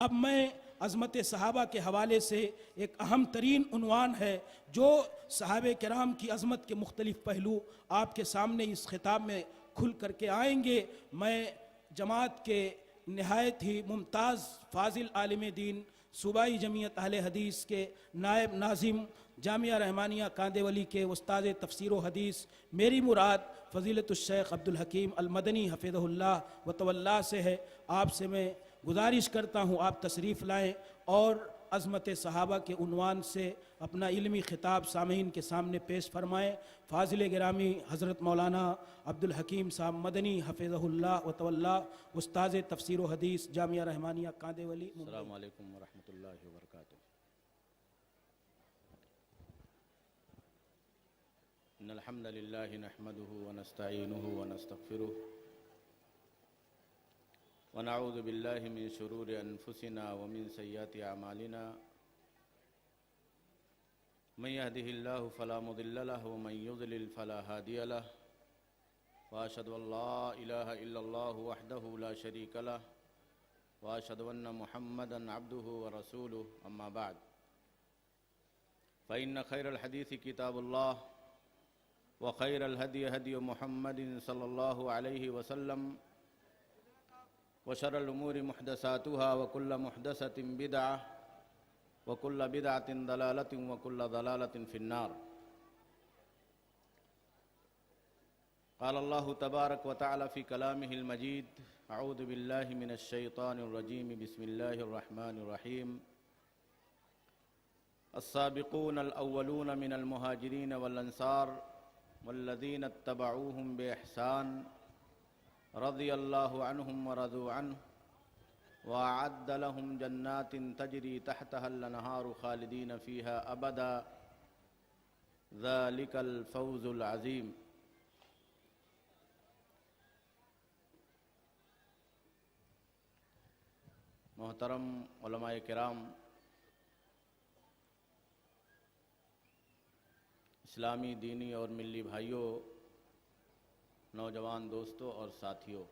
اب میں عظمت صحابہ کے حوالے سے ایک اہم ترین عنوان ہے جو صحابہ کرام کی عظمت کے مختلف پہلو آپ کے سامنے اس خطاب میں کھل کر کے آئیں گے۔ میں جماعت کے نہایت ہی ممتاز فاضل عالم دین صوبائی جمعیت اہل حدیث کے نائب ناظم جامعہ رحمانیہ کاندیولی کے استاد تفسیر و حدیث میری مراد فضیلت الشیخ عبدالحکیم المدنی حفظہ اللہ و تولا سے ہے۔ آپ سے میں گزارش کرتا ہوں آپ تشریف لائیں اور عظمت صحابہ کے عنوان سے اپنا علمی خطاب سامعین کے سامنے پیش فرمائیں۔ فاضل گرامی حضرت مولانا عبدالحکیم صاحب مدنی حفظہ اللہ و تولا استاذ تفسیر و حدیث جامعہ رحمانیہ کاندیولی۔ السلام علیکم ورحمۃ اللہ وبرکاتہ۔ ان الحمد للہ نحمده ونستعینه ونستغفره ونعوذ باللہ من شرور انفسنا ومن سیئات اعمالنا من يهده الله فلا مضل له ومن يضلل فلا هادي له واشهد ان لا اله الا الله وحده لا شريك له واشهد ان محمدا عبده ورسوله اما بعد فان خير الحديث كتاب الله وخير الهدي هدي محمد صلى الله عليه وسلم وشر الأمور محدثاتها وكل محدثة بدعة وكل بدعة ضلالة وكل ضلالة في النار۔ قال الله تبارك وتعالى في كلامه المجيد أعوذ بالله من الشيطان الرجيم بسم الله الرحمن الرحيم السابقون الأولون من المهاجرين والأنصار والذين اتبعوهم بإحسان رضي الله عنهم ورضوا عنه وأعد لهم جنات تجري تحتها الأنهار خالدين فيها أبدا ذلك الفوز العظيم۔ محترم علماء کرام، اسلامی دینی اور ملی بھائیوں، نوجوان دوستوں اور ساتھیوں،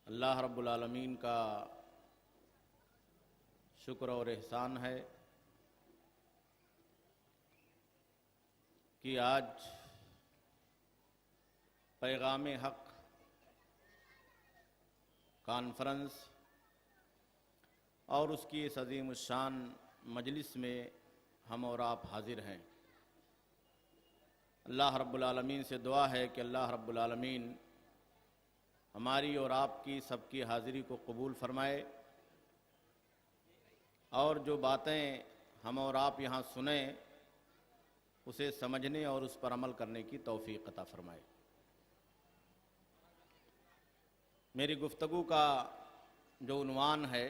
اللہ رب العالمین کا شکر اور احسان ہے کہ آج پیغام حق کانفرنس اور اس کی اس عظیم الشان مجلس میں ہم اور آپ حاضر ہیں۔ اللہ رب العالمین سے دعا ہے کہ اللہ رب العالمین ہماری اور آپ کی سب کی حاضری کو قبول فرمائے اور جو باتیں ہم اور آپ یہاں سنیں اسے سمجھنے اور اس پر عمل کرنے کی توفیق عطا فرمائے۔ میری گفتگو کا جو عنوان ہے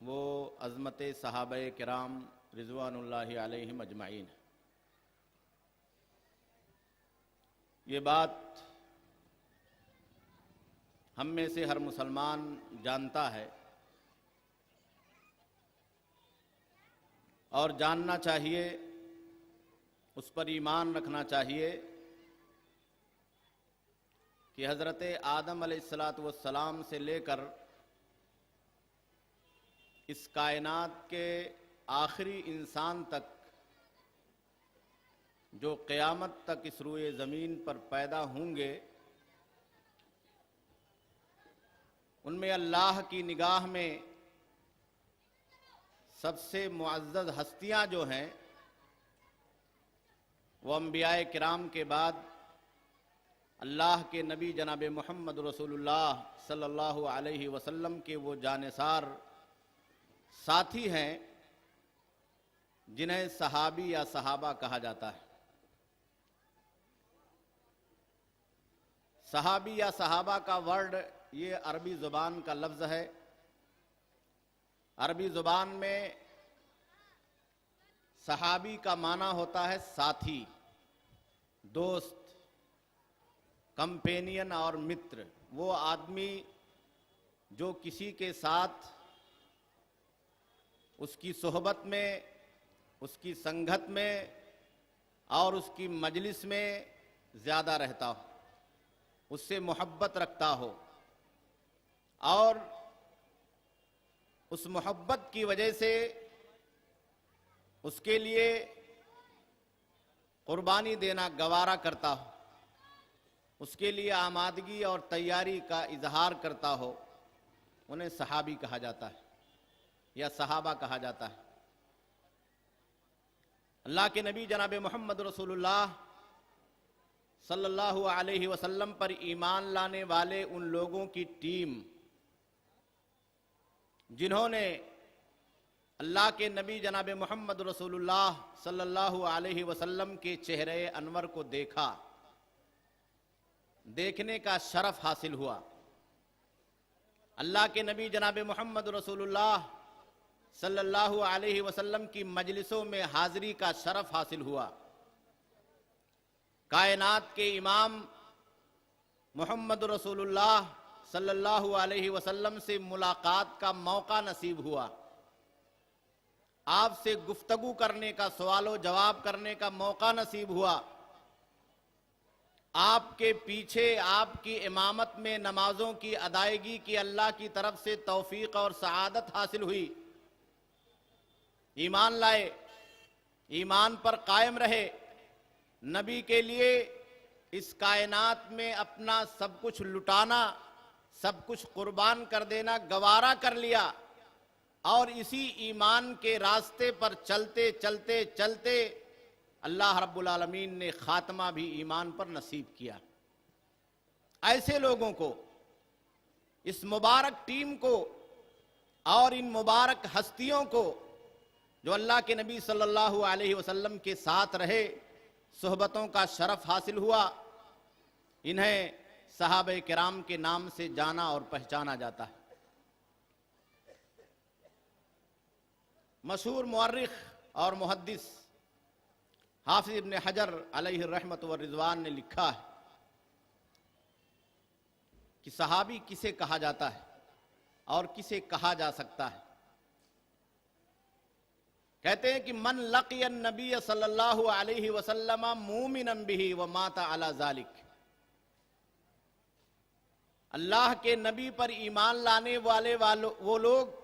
وہ عظمت صحابہ کرام رضوان اللہ علیہم اجمعین ہے۔ یہ بات ہم میں سے ہر مسلمان جانتا ہے اور جاننا چاہیے، اس پر ایمان رکھنا چاہیے کہ حضرت آدم علیہ السلام سے لے کر اس کائنات کے آخری انسان تک جو قیامت تک اس روئے زمین پر پیدا ہوں گے، ان میں اللہ کی نگاہ میں سب سے معزز ہستیاں جو ہیں وہ انبیاء کرام کے بعد اللہ کے نبی جناب محمد رسول اللہ صلی اللہ علیہ وسلم کے وہ جانثار ساتھی ہیں جنہیں صحابی یا صحابہ کہا جاتا ہے۔ صحابی یا صحابہ کا ورڈ یہ عربی زبان کا لفظ ہے۔ عربی زبان میں صحابی کا معنی ہوتا ہے ساتھی، دوست، کمپینین اور متر۔ وہ آدمی جو کسی کے ساتھ اس کی صحبت میں، اس کی سنگت میں اور اس کی مجلس میں زیادہ رہتا ہو، اس سے محبت رکھتا ہو، اور اس محبت کی وجہ سے اس کے لیے قربانی دینا گوارا کرتا ہو، اس کے لیے آمادگی اور تیاری کا اظہار کرتا ہو، انہیں صحابی کہا جاتا ہے یا صحابہ کہا جاتا ہے۔ اللہ کے نبی جناب محمد رسول اللہ صلی اللہ علیہ وسلم پر ایمان لانے والے ان لوگوں کی ٹیم جنہوں نے اللہ کے نبی جناب محمد رسول اللہ صلی اللہ علیہ وسلم کے چہرے انور کو دیکھا، دیکھنے کا شرف حاصل ہوا، اللہ کے نبی جناب محمد رسول اللہ صلی اللہ علیہ وسلم کی مجلسوں میں حاضری کا شرف حاصل ہوا، کائنات کے امام محمد رسول اللہ صلی اللہ علیہ وسلم سے ملاقات کا موقع نصیب ہوا، آپ سے گفتگو کرنے کا، سوال و جواب کرنے کا موقع نصیب ہوا، آپ کے پیچھے آپ کی امامت میں نمازوں کی ادائیگی کی اللہ کی طرف سے توفیق اور سعادت حاصل ہوئی، ایمان لائے، ایمان پر قائم رہے، نبی کے لیے اس کائنات میں اپنا سب کچھ لٹانا، سب کچھ قربان کر دینا گوارا کر لیا، اور اسی ایمان کے راستے پر چلتے چلتے چلتے اللہ رب العالمین نے خاتمہ بھی ایمان پر نصیب کیا۔ ایسے لوگوں کو، اس مبارک ٹیم کو اور ان مبارک ہستیوں کو جو اللہ کے نبی صلی اللہ علیہ وسلم کے ساتھ رہے، صحبتوں کا شرف حاصل ہوا، انہیں صحابہ کرام کے نام سے جانا اور پہچانا جاتا ہے۔ مشہور مورخ اور محدث حافظ ابن حجر علیہ الرحمت والرضوان نے لکھا ہے کہ صحابی کسے کہا جاتا ہے اور کسے کہا جا سکتا ہے۔ کہتے ہیں کہ من لقی النبی صلی اللہ علیہ وسلم مومنا بہ ومات علی ذلک، اللہ کے نبی پر ایمان لانے والے وہ لوگ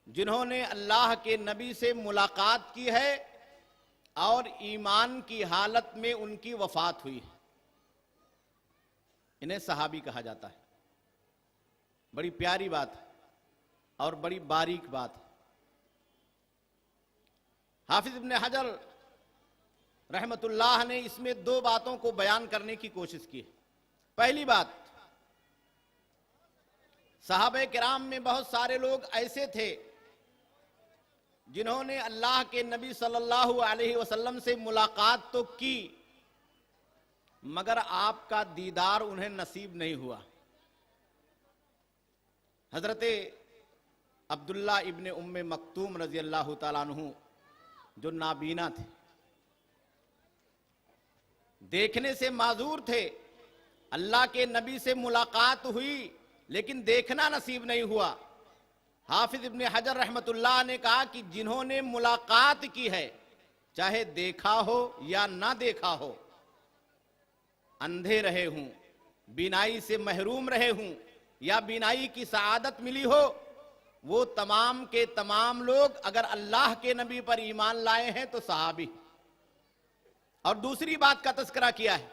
جنہوں نے اللہ کے نبی سے ملاقات کی ہے اور ایمان کی حالت میں ان کی وفات ہوئی ہے، انہیں صحابی کہا جاتا ہے۔ بڑی پیاری بات ہے اور بڑی باریک بات ہے۔ حافظ ابن حجر رحمت اللہ نے اس میں دو باتوں کو بیان کرنے کی کوشش کی ہے۔ پہلی بات، صحابہ کرام میں بہت سارے لوگ ایسے تھے جنہوں نے اللہ کے نبی صلی اللہ علیہ وسلم سے ملاقات تو کی مگر آپ کا دیدار انہیں نصیب نہیں ہوا۔ حضرت عبداللہ ابن ام مکتوم رضی اللہ تعالیٰ عنہ جو نابینا تھے، دیکھنے سے معذور تھے، اللہ کے نبی سے ملاقات ہوئی لیکن دیکھنا نصیب نہیں ہوا۔ حافظ ابن حجر رحمت اللہ نے کہا کہ جنہوں نے ملاقات کی ہے، چاہے دیکھا ہو یا نہ دیکھا ہو، اندھے رہے ہوں، بینائی سے محروم رہے ہوں یا بینائی کی سعادت ملی ہو، وہ تمام کے تمام لوگ اگر اللہ کے نبی پر ایمان لائے ہیں تو صحابی۔ اور دوسری بات کا تذکرہ کیا ہے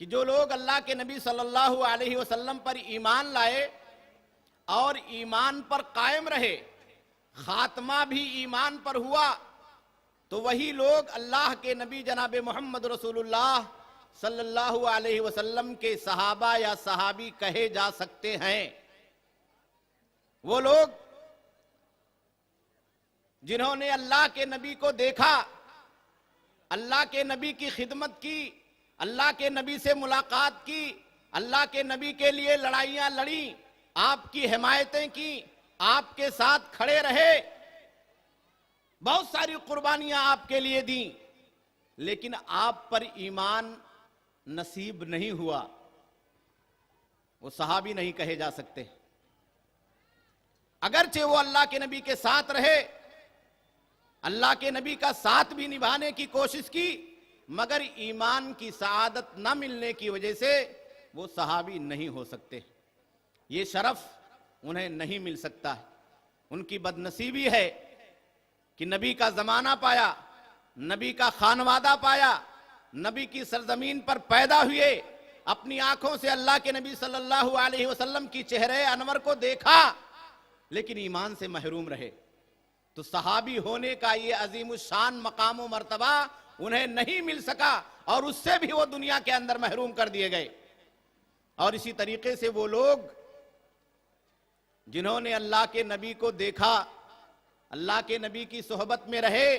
کہ جو لوگ اللہ کے نبی صلی اللہ علیہ وسلم پر ایمان لائے اور ایمان پر قائم رہے، خاتمہ بھی ایمان پر ہوا، تو وہی لوگ اللہ کے نبی جناب محمد رسول اللہ صلی اللہ علیہ وسلم کے صحابہ یا صحابی کہے جا سکتے ہیں۔ وہ لوگ جنہوں نے اللہ کے نبی کو دیکھا، اللہ کے نبی کی خدمت کی، اللہ کے نبی سے ملاقات کی، اللہ کے نبی کے لیے لڑائیاں لڑیں، آپ کی حمایتیں کی، آپ کے ساتھ کھڑے رہے، بہت ساری قربانیاں آپ کے لیے دیں، لیکن آپ پر ایمان نصیب نہیں ہوا، وہ صحابی نہیں کہے جا سکتے۔ اگرچہ وہ اللہ کے نبی کے ساتھ رہے، اللہ کے نبی کا ساتھ بھی نبھانے کی کوشش کی، مگر ایمان کی سعادت نہ ملنے کی وجہ سے وہ صحابی نہیں ہو سکتے، یہ شرف انہیں نہیں مل سکتا ہے۔ ان کی بدنصیبی ہے کہ نبی کا زمانہ پایا، نبی کا خانوادہ پایا، نبی کی سرزمین پر پیدا ہوئے، اپنی آنکھوں سے اللہ کے نبی صلی اللہ علیہ وسلم کی چہرے انور کو دیکھا، لیکن ایمان سے محروم رہے۔ تو صحابی ہونے کا یہ عظیم الشان مقام و مرتبہ انہیں نہیں مل سکا، اور اس سے بھی وہ دنیا کے اندر محروم کر دیے گئے۔ اور اسی طریقے سے وہ لوگ جنہوں نے اللہ کے نبی کو دیکھا، اللہ کے نبی کی صحبت میں رہے،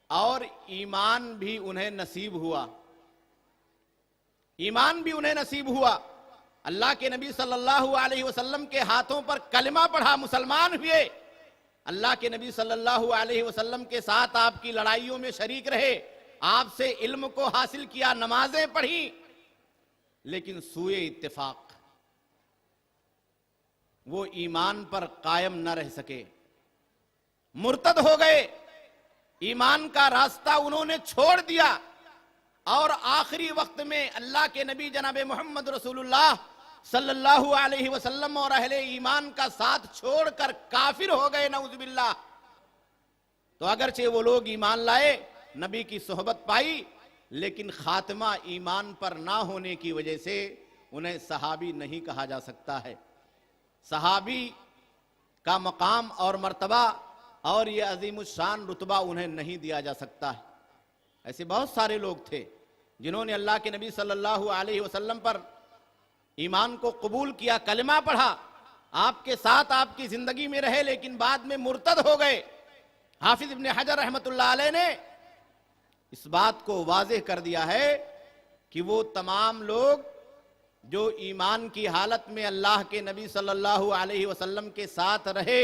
اور ایمان بھی انہیں نصیب ہوا، ایمان بھی انہیں نصیب ہوا، اللہ کے نبی صلی اللہ علیہ وسلم کے ہاتھوں پر کلمہ پڑھا، مسلمان ہوئے، اللہ کے نبی صلی اللہ علیہ وسلم کے ساتھ آپ کی لڑائیوں میں شریک رہے، آپ سے علم کو حاصل کیا، نمازیں پڑھی، لیکن سوئے اتفاق وہ ایمان پر قائم نہ رہ سکے، مرتد ہو گئے، ایمان کا راستہ انہوں نے چھوڑ دیا، اور آخری وقت میں اللہ کے نبی جناب محمد رسول اللہ صلی اللہ علیہ وسلم اور اہل ایمان کا ساتھ چھوڑ کر کافر ہو گئے، نعوذ باللہ۔ تو اگرچہ وہ لوگ ایمان لائے، نبی کی صحبت پائی، لیکن خاتمہ ایمان پر نہ ہونے کی وجہ سے انہیں صحابی نہیں کہا جا سکتا ہے۔ صحابی کا مقام اور مرتبہ اور یہ عظیم الشان رتبہ انہیں نہیں دیا جا سکتا ہے۔ ایسے بہت سارے لوگ تھے جنہوں نے اللہ کے نبی صلی اللہ علیہ وسلم پر ایمان کو قبول کیا، کلمہ پڑھا، آپ کے ساتھ آپ کی زندگی میں رہے، لیکن بعد میں مرتد ہو گئے۔ حافظ ابن حجر رحمۃ اللہ علیہ نے اس بات کو واضح کر دیا ہے کہ وہ تمام لوگ جو ایمان کی حالت میں اللہ کے نبی صلی اللہ علیہ وسلم کے ساتھ رہے،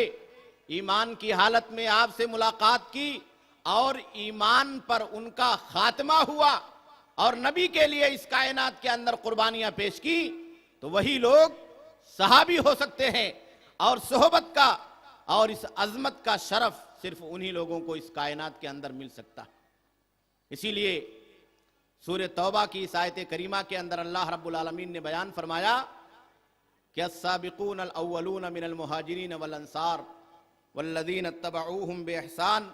ایمان کی حالت میں آپ سے ملاقات کی، اور ایمان پر ان کا خاتمہ ہوا، اور نبی کے لیے اس کائنات کے اندر قربانیاں پیش کی، تو وہی لوگ صحابی ہو سکتے ہیں۔ اور صحبت کا اور اس عظمت کا شرف صرف انہی لوگوں کو اس کائنات کے اندر مل سکتا۔ اسی لیے سورہ توبہ کی اس آیت کریمہ کے اندر اللہ رب العالمین نے بیان فرمایا کہ السابقون الاولون من المہاجرین والانصار والذین اتبعوہم بإحسان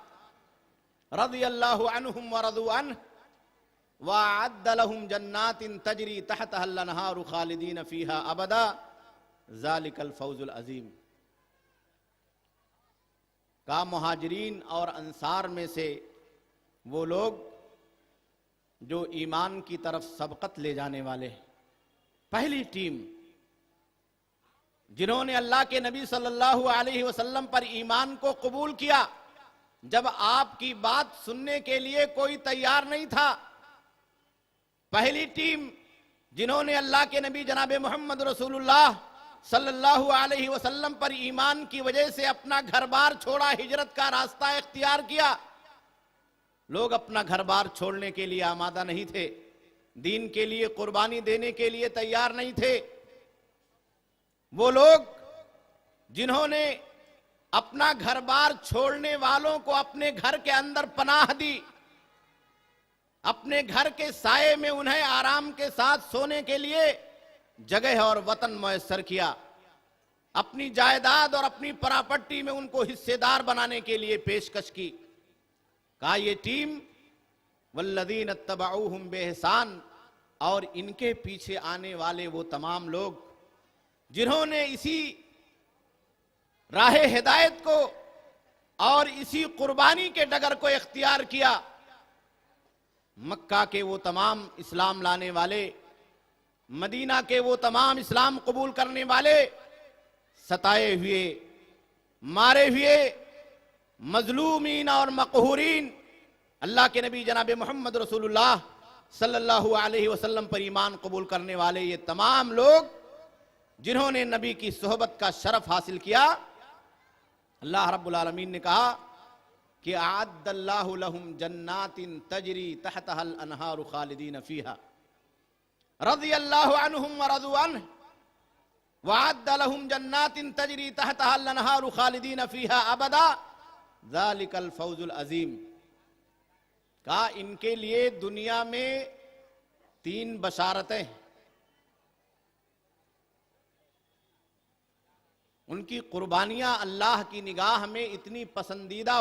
رضی اللہ عنہم ورضوا عنہ وَأَعَدَّ لَهُمْ جَنَّاتٍ تَجْرِي تَحْتَهَا الْأَنْهَارُ خَالِدِينَ فِيهَا أَبَدًا ذَلِكَ الْفَوْزُ الْعَظِيمُ۔ کہا مہاجرین اور انصار میں سے وہ لوگ جو ایمان کی طرف سبقت لے جانے والے، پہلی ٹیم جنہوں نے اللہ کے نبی صلی اللہ علیہ وسلم پر ایمان کو قبول کیا، جب آپ کی بات سننے کے لیے کوئی تیار نہیں تھا، پہلی ٹیم جنہوں نے اللہ کے نبی جناب محمد رسول اللہ صلی اللہ علیہ وسلم پر ایمان کی وجہ سے اپنا گھر بار چھوڑا، ہجرت کا راستہ اختیار کیا۔ لوگ اپنا گھر بار چھوڑنے کے لیے آمادہ نہیں تھے، دین کے لیے قربانی دینے کے لیے تیار نہیں تھے۔ وہ لوگ جنہوں نے اپنا گھر بار چھوڑنے والوں کو اپنے گھر کے اندر پناہ دی، اپنے گھر کے سائے میں انہیں آرام کے ساتھ سونے کے لیے جگہ اور وطن میسر کیا، اپنی جائیداد اور اپنی پراپرٹی میں ان کو حصے دار بنانے کے لیے پیشکش کی۔ کہا یہ ٹیم والذین اتبعوہم بإحسان، اور ان کے پیچھے آنے والے وہ تمام لوگ جنہوں نے اسی راہ ہدایت کو اور اسی قربانی کے ڈگر کو اختیار کیا۔ مکہ کے وہ تمام اسلام لانے والے، مدینہ کے وہ تمام اسلام قبول کرنے والے، ستائے ہوئے، مارے ہوئے، مظلومین اور مقہورین، اللہ کے نبی جناب محمد رسول اللہ صلی اللہ علیہ وسلم پر ایمان قبول کرنے والے یہ تمام لوگ جنہوں نے نبی کی صحبت کا شرف حاصل کیا، اللہ رب العالمین نے کہا کہ اعد اللہ لہم جنات تجری تحتها الانہار خالدین فیہا رضی اللہ عنہم ورضوا عنہ وعد لہم جنات تجری تحتها الانہار خالدین فیہا ابدا ذالک الفوز العظیم۔ کہا ان کے لیے دنیا میں 3 بشارتیں ہیں، ان کی قربانیاں اللہ کی نگاہ میں اتنی پسندیدہ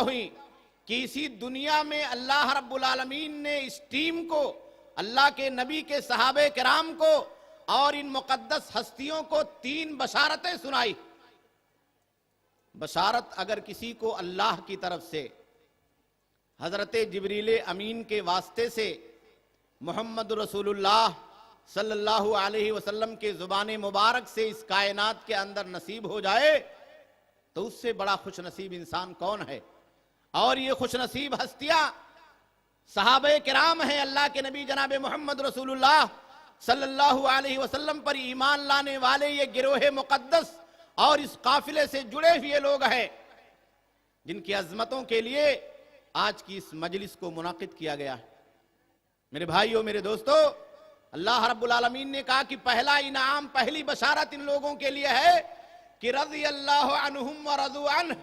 ہوئیں کہ اسی دنیا میں اللہ رب العالمین نے اس ٹیم کو، اللہ کے نبی کے صحابہ کرام کو اور ان مقدس ہستیوں کو 3 بشارتیں سنائی۔ بشارت اگر کسی کو اللہ کی طرف سے حضرت جبریل امین کے واسطے سے محمد رسول اللہ صلی اللہ علیہ وسلم کے زبان مبارک سے اس کائنات کے اندر نصیب ہو جائے تو اس سے بڑا خوش نصیب انسان کون ہے؟ اور یہ خوش نصیب ہستیاں صحابہ کرام ہیں، اللہ کے نبی جناب محمد رسول اللہ صلی اللہ علیہ وسلم پر ایمان لانے والے یہ گروہ مقدس اور اس قافلے سے جڑے ہوئے لوگ ہیں، جن کی عظمتوں کے لیے آج کی اس مجلس کو منعقد کیا گیا ہے۔ میرے بھائیوں، میرے دوستو، اللہ رب العالمین نے کہا کہ پہلا انعام، پہلی بشارت ان لوگوں کے لیے ہے کہ رضی اللہ عنہم ورضوا عنہ،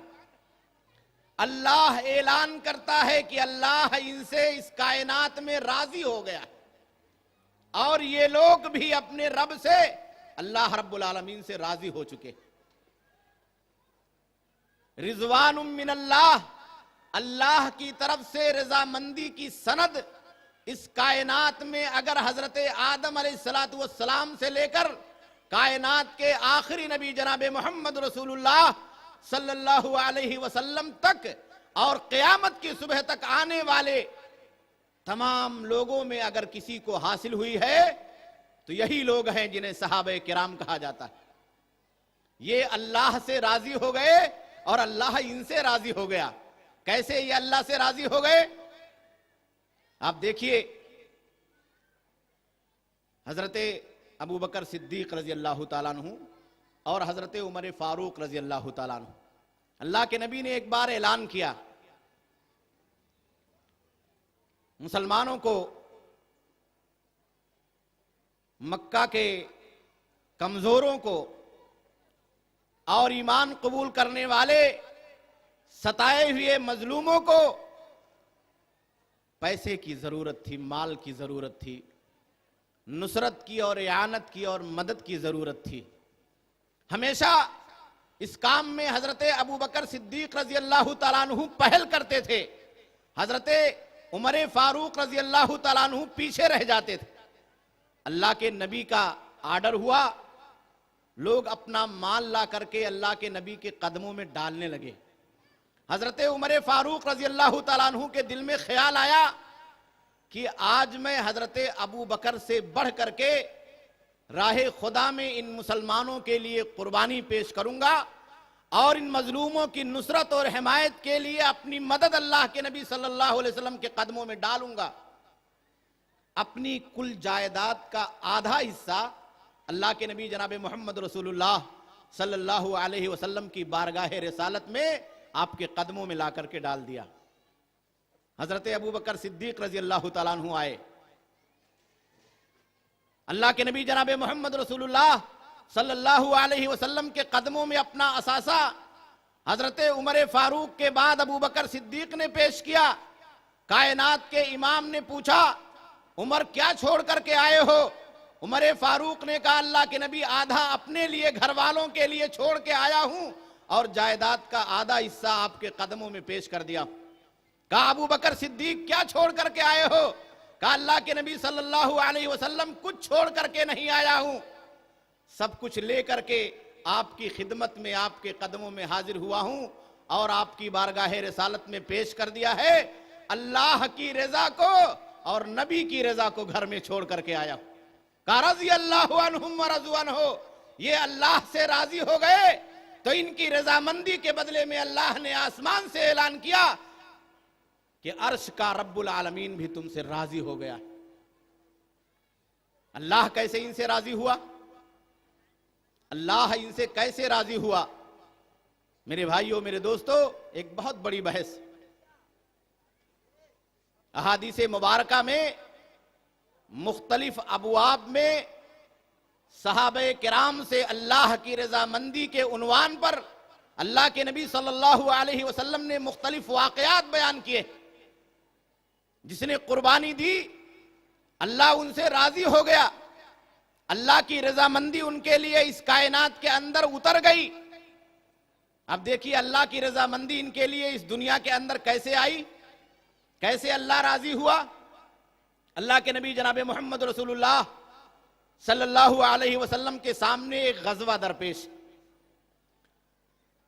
اللہ اعلان کرتا ہے کہ اللہ ان سے اس کائنات میں راضی ہو گیا اور یہ لوگ بھی اپنے رب سے، اللہ رب العالمین سے راضی ہو چکے۔ رضوان من اللہ، اللہ کی طرف سے رضامندی کی سند اس کائنات میں اگر حضرت آدم علیہ السلام سے لے کر کائنات کے آخری نبی جناب محمد رسول اللہ صلی اللہ علیہ وسلم تک اور قیامت کی صبح تک آنے والے تمام لوگوں میں اگر کسی کو حاصل ہوئی ہے تو یہی لوگ ہیں جنہیں صحابہ کرام کہا جاتا ہے۔ یہ اللہ سے راضی ہو گئے اور اللہ ان سے راضی ہو گیا۔ کیسے یہ اللہ سے راضی ہو گئے؟ آپ دیکھیے، حضرت ابو بکر صدیق رضی اللہ تعالیٰ عنہ اور حضرت عمر فاروق رضی اللہ تعالیٰ عنہ، اللہ کے نبی نے ایک بار اعلان کیا مسلمانوں کو، مکہ کے کمزوروں کو اور ایمان قبول کرنے والے ستائے ہوئے مظلوموں کو پیسے کی ضرورت تھی، مال کی ضرورت تھی، نصرت کی اور اعانت کی اور مدد کی ضرورت تھی۔ ہمیشہ اس کام میں حضرت ابو بکر صدیق رضی اللہ تعالیٰ عنہ پہل کرتے تھے، حضرت عمر فاروق رضی اللہ تعالیٰ عنہ پیچھے رہ جاتے تھے۔ اللہ کے نبی کا آرڈر ہوا، لوگ اپنا مال لا کر کے اللہ کے نبی کے قدموں میں ڈالنے لگے۔ حضرت عمر فاروق رضی اللہ تعالیٰ عنہ کے دل میں خیال آیا کہ آج میں حضرت ابو بکر سے بڑھ کر کے راہ خدا میں ان مسلمانوں کے لیے قربانی پیش کروں گا اور ان مظلوموں کی نصرت اور حمایت کے لیے اپنی مدد اللہ کے نبی صلی اللہ علیہ وسلم کے قدموں میں ڈالوں گا۔ اپنی کل جائیداد کا آدھا حصہ اللہ کے نبی جناب محمد رسول اللہ صلی اللہ علیہ وسلم کی بارگاہ رسالت میں آپ کے قدموں میں لا کر کے ڈال دیا۔ حضرت ابو بکر صدیق رضی اللہ تعالیٰ عنہ آئے، اللہ کے نبی جناب محمد رسول اللہ صلی اللہ علیہ وسلم کے قدموں میں اپنا اثاثہ حضرت عمر فاروق کے بعد ابو بکر صدیق نے پیش کیا۔ کائنات کے امام نے پوچھا، عمر کیا چھوڑ کر کے آئے ہو؟ عمر فاروق نے کہا، اللہ کے نبی آدھا اپنے لیے، گھر والوں کے لیے چھوڑ کے آیا ہوں اور جائیداد کا آدھا حصہ آپ کے قدموں میں پیش کر دیا۔ کہا ابو بکر صدیق کیا چھوڑ کر کے آئے ہو؟ کہا اللہ کے نبی صلی اللہ علیہ وسلم کچھ چھوڑ کر کے نہیں آیا ہوں، سب کچھ لے کر کے آپ کی خدمت میں، آپ کے قدموں میں حاضر ہوا ہوں اور آپ کی بارگاہ رسالت میں پیش کر دیا ہے۔ اللہ کی رضا کو اور نبی کی رضا کو گھر میں چھوڑ کر کے آیا ہوں۔ کہا رضی اللہ عنہم ورضوا عنہ، یہ اللہ سے راضی ہو گئے تو ان کی رضامندی کے بدلے میں اللہ نے آسمان سے اعلان کیا کہ عرش کا رب العالمین بھی تم سے راضی ہو گیا۔ اللہ کیسے ان سے راضی ہوا؟ اللہ ان سے کیسے راضی ہوا؟ میرے بھائیوں، میرے دوستو، ایک بہت بڑی بحث احادیث مبارکہ میں مختلف ابواب میں صحابہ کرام سے اللہ کی رضامندی کے عنوان پر اللہ کے نبی صلی اللہ علیہ وسلم نے مختلف واقعات بیان کیے. جس نے قربانی دی اللہ ان سے راضی ہو گیا, اللہ کی رضامندی ان کے لیے اس کائنات کے اندر اتر گئی. اب دیکھیے اللہ کی رضامندی ان کے لیے اس دنیا کے اندر کیسے آئی, کیسے اللہ راضی ہوا. اللہ کے نبی جناب محمد رسول اللہ صلی اللہ علیہ وسلم کے سامنے ایک غزوہ درپیش.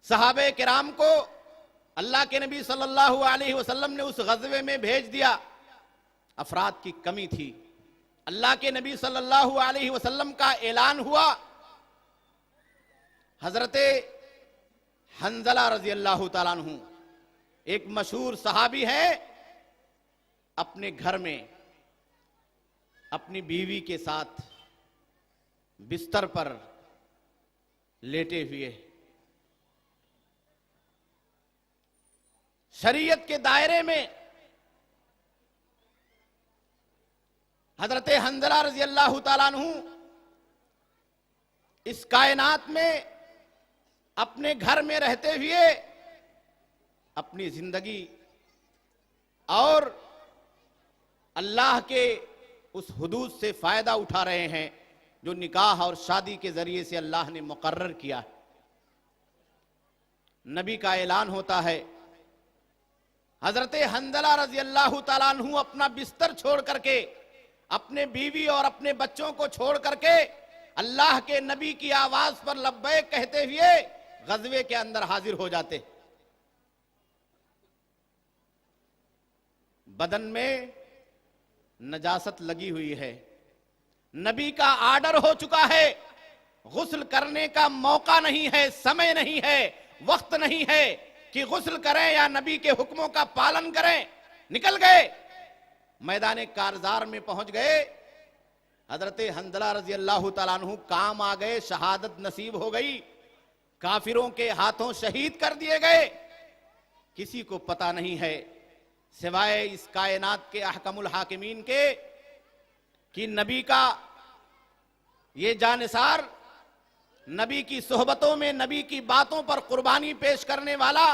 صحابہ کرام کو اللہ کے نبی صلی اللہ علیہ وسلم نے اس غزوے میں بھیج دیا. افراد کی کمی تھی. اللہ کے نبی صلی اللہ علیہ وسلم کا اعلان ہوا. حضرت حنظلہ رضی اللہ تعالیٰ عنہ ایک مشہور صحابی ہے, اپنے گھر میں اپنی بیوی کے ساتھ بستر پر لیٹے ہوئے, شریعت کے دائرے میں حضرت حنظلہ رضی اللہ تعالیٰ عنہ اس کائنات میں اپنے گھر میں رہتے ہوئے اپنی زندگی اور اللہ کے اس حدود سے فائدہ اٹھا رہے ہیں جو نکاح اور شادی کے ذریعے سے اللہ نے مقرر کیا. نبی کا اعلان ہوتا ہے, حضرت حنظلہ رضی اللہ تعالیٰ عنہ اپنا بستر چھوڑ کر کے, اپنے بیوی اور اپنے بچوں کو چھوڑ کر کے اللہ کے نبی کی آواز پر لبیک کہتے ہوئے غزوے کے اندر حاضر ہو جاتے. بدن میں نجاست لگی ہوئی ہے, نبی کا آرڈر ہو چکا ہے, غسل کرنے کا موقع نہیں ہے, سمے نہیں ہے, وقت نہیں ہے کہ غسل کریں یا نبی کے حکموں کا پالن کریں. نکل گئے, میدان کارزار میں پہنچ گئے. حضرت حنظلہ رضی اللہ تعالیٰ عنہ کام آ گئے, شہادت نصیب ہو گئی, کافروں کے ہاتھوں شہید کر دیے گئے. کسی کو پتہ نہیں ہے سوائے اس کائنات کے احکم الحاکمین کے کہ نبی کا یہ جانثار, نبی کی صحبتوں میں نبی کی باتوں پر قربانی پیش کرنے والا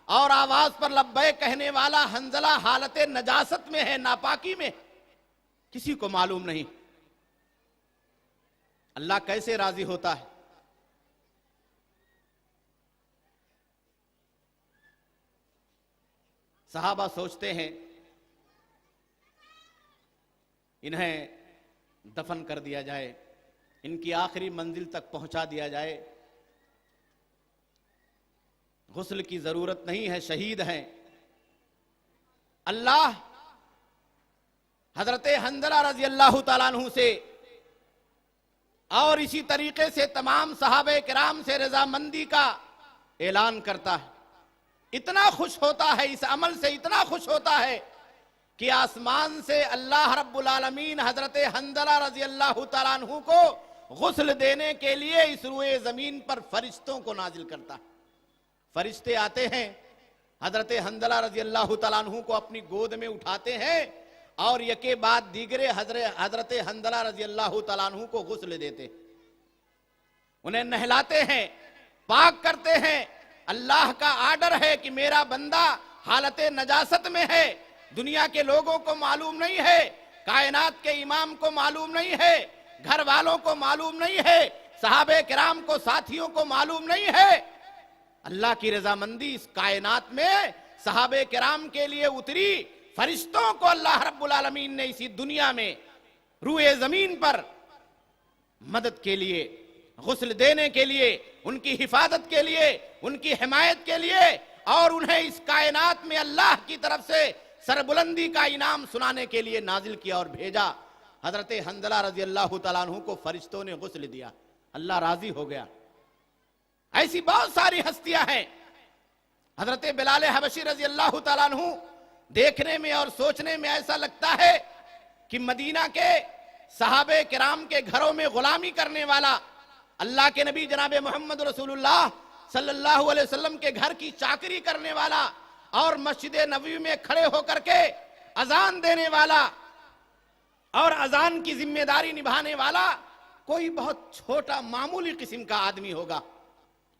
اور آواز پر لبیک کہنے والا حنظلہ حالت نجاست میں ہے, ناپاکی میں. کسی کو معلوم نہیں. اللہ کیسے راضی ہوتا ہے. صحابہ سوچتے ہیں انہیں دفن کر دیا جائے, ان کی آخری منزل تک پہنچا دیا جائے, غسل کی ضرورت نہیں ہے, شہید ہیں. اللہ حضرت حنظلہ رضی اللہ تعالیٰ عنہ سے اور اسی طریقے سے تمام صحابہ کرام سے رضامندی کا اعلان کرتا ہے. اتنا خوش ہوتا ہے, اس عمل سے اتنا خوش ہوتا ہے کہ آسمان سے اللہ رب العالمین حضرت حنظلہ رضی اللہ تعالیٰ عنہ کو غسل دینے کے لیے اس روئے زمین پر فرشتوں کو نازل کرتا ہے. فرشتے آتے ہیں, حضرت حنظلہ رضی اللہ تعالیٰ عنہ کو اپنی گود میں اٹھاتے ہیں اور یکے بعد دیگرے حضرت حنظلہ رضی اللہ تعالیٰ عنہ کو غسل دیتے, انہیں نہلاتے ہیں, پاک کرتے ہیں. اللہ کا آرڈر ہے کہ میرا بندہ حالت نجاست میں ہے, دنیا کے لوگوں کو معلوم نہیں ہے, کائنات کے امام کو معلوم نہیں ہے, گھر والوں کو معلوم نہیں ہے, صحابہ کرام کو, ساتھیوں کو معلوم نہیں ہے. اللہ کی رضامندی اس کائنات میں صحابہ کرام کے لیے اتری. فرشتوں کو اللہ رب العالمین نے اسی دنیا میں روئے زمین پر مدد کے لیے, غسل دینے کے لیے, ان کی حفاظت کے لیے, ان کی حمایت کے لیے اور انہیں اس کائنات میں اللہ کی طرف سے سربلندی کا انعام سنانے کے لیے نازل کیا اور بھیجا. حضرت حنظلہ رضی اللہ تعالیٰ عنہ کو فرشتوں نے غسل دیا, اللہ راضی ہو گیا. ایسی بہت ساری ہستیاں ہیں. حضرت بلال حبشی رضی اللہ تعالیٰ عنہ دیکھنے میں اور سوچنے میں ایسا لگتا ہے کہ مدینہ کے صحابہ کرام کے گھروں میں غلامی کرنے والا, اللہ کے نبی جناب محمد رسول اللہ صلی اللہ علیہ وسلم کے گھر کی چاکری کرنے والا اور مسجد نبوی میں کھڑے ہو کر کے اذان دینے والا اور اذان کی ذمہ داری نبھانے والا کوئی بہت چھوٹا معمولی قسم کا آدمی ہوگا.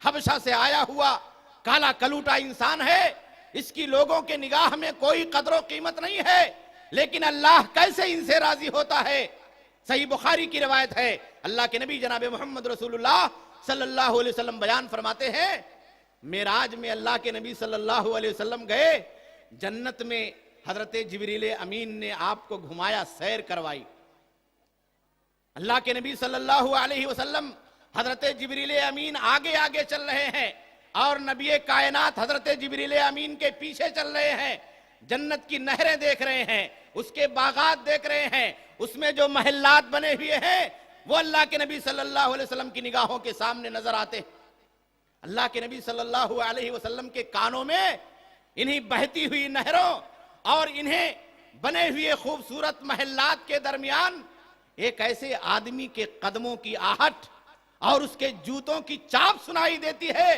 حبشہ سے آیا ہوا کالا کلوٹا انسان ہے، اس کی لوگوں کے نگاہ میں کوئی قدر و قیمت نہیں ہے، لیکن اللہ کیسے ان سے راضی ہوتا ہے۔ صحیح بخاری کی روایت ہے، اللہ کے نبی جناب محمد رسول اللہ صلی اللہ علیہ وسلم بیان فرماتے ہیں، معراج میں اللہ کے نبی صلی اللہ علیہ وسلم گئے، جنت میں حضرت جبریل امین نے آپ کو گھمایا، سیر کروائی۔ اللہ کے نبی صلی اللہ علیہ وسلم حضرت جبریل امین آگے آگے چل رہے ہیں اور نبی کائنات حضرت جبریل امین کے پیچھے چل رہے ہیں، جنت کی نہریں دیکھ رہے ہیں، اس کے باغات دیکھ رہے ہیں، اس میں جو محلات بنے ہوئے ہیں وہ اللہ کے نبی صلی اللہ علیہ وسلم کی نگاہوں کے سامنے نظر آتے۔ اللہ کے نبی صلی اللہ علیہ وسلم کے کانوں میں انہی بہتی ہوئی نہروں اور انہیں بنے ہوئے خوبصورت محلات کے درمیان ایک ایسے آدمی کے قدموں کی آہٹ اور اس کے جوتوں کی چاپ سنائی دیتی ہے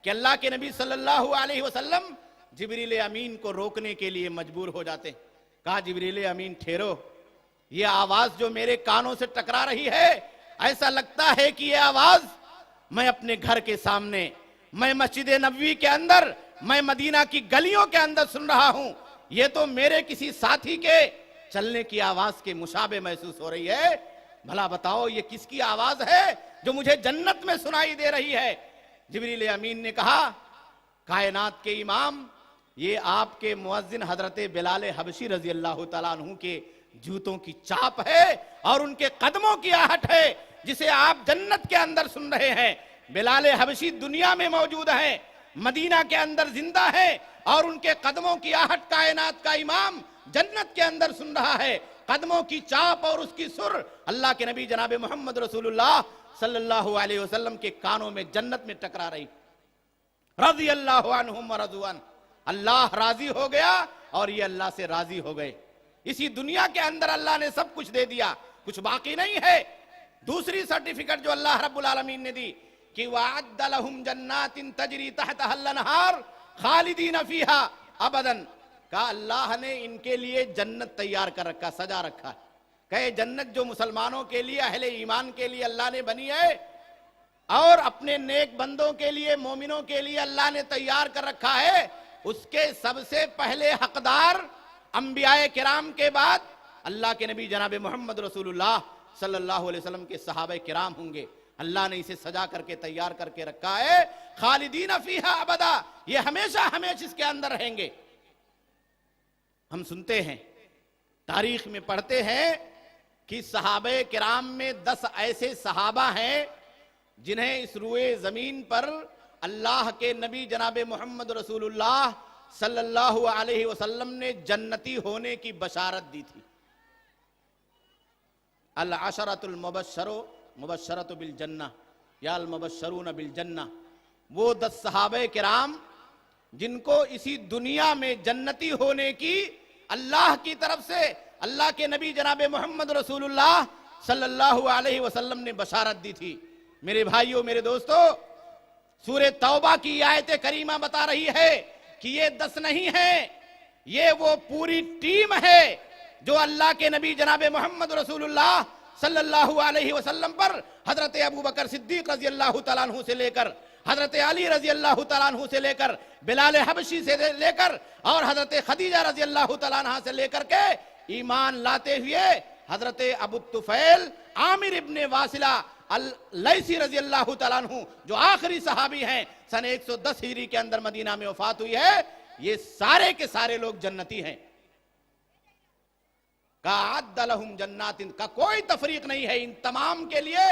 کہ اللہ کے نبی صلی اللہ علیہ وسلم جبریل امین کو روکنے کے لیے مجبور ہو جاتے۔ کہا جبریل امین ٹھہرو، یہ آواز جو میرے کانوں سے ٹکرا رہی ہے، ایسا لگتا ہے کہ یہ آواز میں اپنے گھر کے سامنے، میں مسجد نبوی کے اندر، میں مدینہ کی گلیوں کے اندر سن رہا ہوں، یہ تو میرے کسی ساتھی کے چلنے کی آواز کے مشابہ محسوس ہو رہی ہے۔ بھلا بتاؤ یہ کس کی آواز ہے جو مجھے جنت میں سنائی دے رہی ہے؟ جبریل امین نے کہا کائنات کے امام، یہ آپ کے مؤذن حضرت بلال حبشی رضی اللہ تعالیٰ عنہ کے جوتوں کی چاپ ہے اور ان کے قدموں کی آہٹ ہے جسے آپ جنت کے اندر سن رہے ہیں۔ بلال حبشی دنیا میں موجود ہیں، مدینہ کے اندر زندہ ہیں، اور ان کے قدموں کی آہٹ کائنات کا امام جنت کے اندر سن رہا ہے۔ قدموں کی چاپ اور اس کی سر اللہ کے نبی جناب محمد رسول اللہ صلی اللہ علیہ وسلم کے کانوں میں جنت میں ٹکرا رہی۔ رضی اللہ عنہم ورضوان، اللہ راضی ہو گیا اور یہ اللہ سے راضی ہو گئے۔ اسی دنیا کے اندر اللہ نے سب کچھ دے دیا، کچھ باقی نہیں ہے۔ دوسری سرٹیفکیٹ جو اللہ رب العالمین نے دی کہ وَعَدَّ لَهُمْ جَنَّاتٍ تَجْرِي تَحْتَهَا الْأَنْهَارُ خَالِدِينَ فِيهَا أَبَدًا، کہا اللہ نے ان کے لیے جنت تیار کر رکھا، سجا رکھا۔ کہے جنت جو مسلمانوں کے لیے، اہل ایمان کے لیے اللہ نے بنی ہے اور اپنے نیک بندوں کے لیے، مومنوں کے لیے اللہ نے تیار کر رکھا ہے، اس کے سب سے پہلے حقدار انبیاء کرام کے بعد اللہ کے نبی جناب محمد رسول اللہ صلی اللہ علیہ وسلم کے صحابہ کرام ہوں گے۔ اللہ نے اسے سجا کر کے تیار کر کے رکھا ہے، خالدین فیہا ابدا، یہ ہمیشہ ہمیشہ اس کے اندر رہیں گے۔ ہم سنتے ہیں، تاریخ میں پڑھتے ہیں کہ صحابہ کرام میں 10 ایسے صحابہ ہیں جنہیں اس روئے زمین پر اللہ کے نبی جناب محمد رسول اللہ صلی اللہ علیہ وسلم نے جنتی ہونے کی بشارت دی تھی۔ العشرۃ المبشرۃ بالجنہ یا المبشرون بالجنہ، وہ 10 صحابہ کرام جن کو اسی دنیا میں جنتی ہونے کی اللہ کی طرف سے اللہ کے نبی جناب محمد رسول اللہ صلی اللہ علیہ وسلم نے بشارت دی تھی۔ میرے بھائیوں، میرے دوستو، سورہ توبہ کی آیت کریمہ بتا رہی ہے کہ یہ 10 نہیں ہیں، یہ وہ پوری ٹیم ہے جو اللہ کے نبی جناب محمد رسول اللہ صلی اللہ علیہ وسلم پر حضرت ابو بکر صدیق رضی اللہ تعالیٰ عنہ سے لے کر، حضرت علی رضی اللہ تعالیٰ عنہ سے لے کر، بلال حبشی سے لے کر اور حضرت خدیجہ رضی اللہ تعالیٰ عنہ سے لے کر کے ایمان لاتے ہوئے حضرت ابو الطفیل عامر ابن واصلہ اللیثی رضی اللہ تعالیٰ عنہ جو آخری صحابی ہیں، سن 110 ہجری کے اندر مدینہ میں وفات ہوئی ہے، یہ سارے کے سارے لوگ جنتی ہیں۔ قَعَدَّ لَهُمْ جَنَّاتٍ کا کوئی تفریق نہیں ہے، ان تمام کے لیے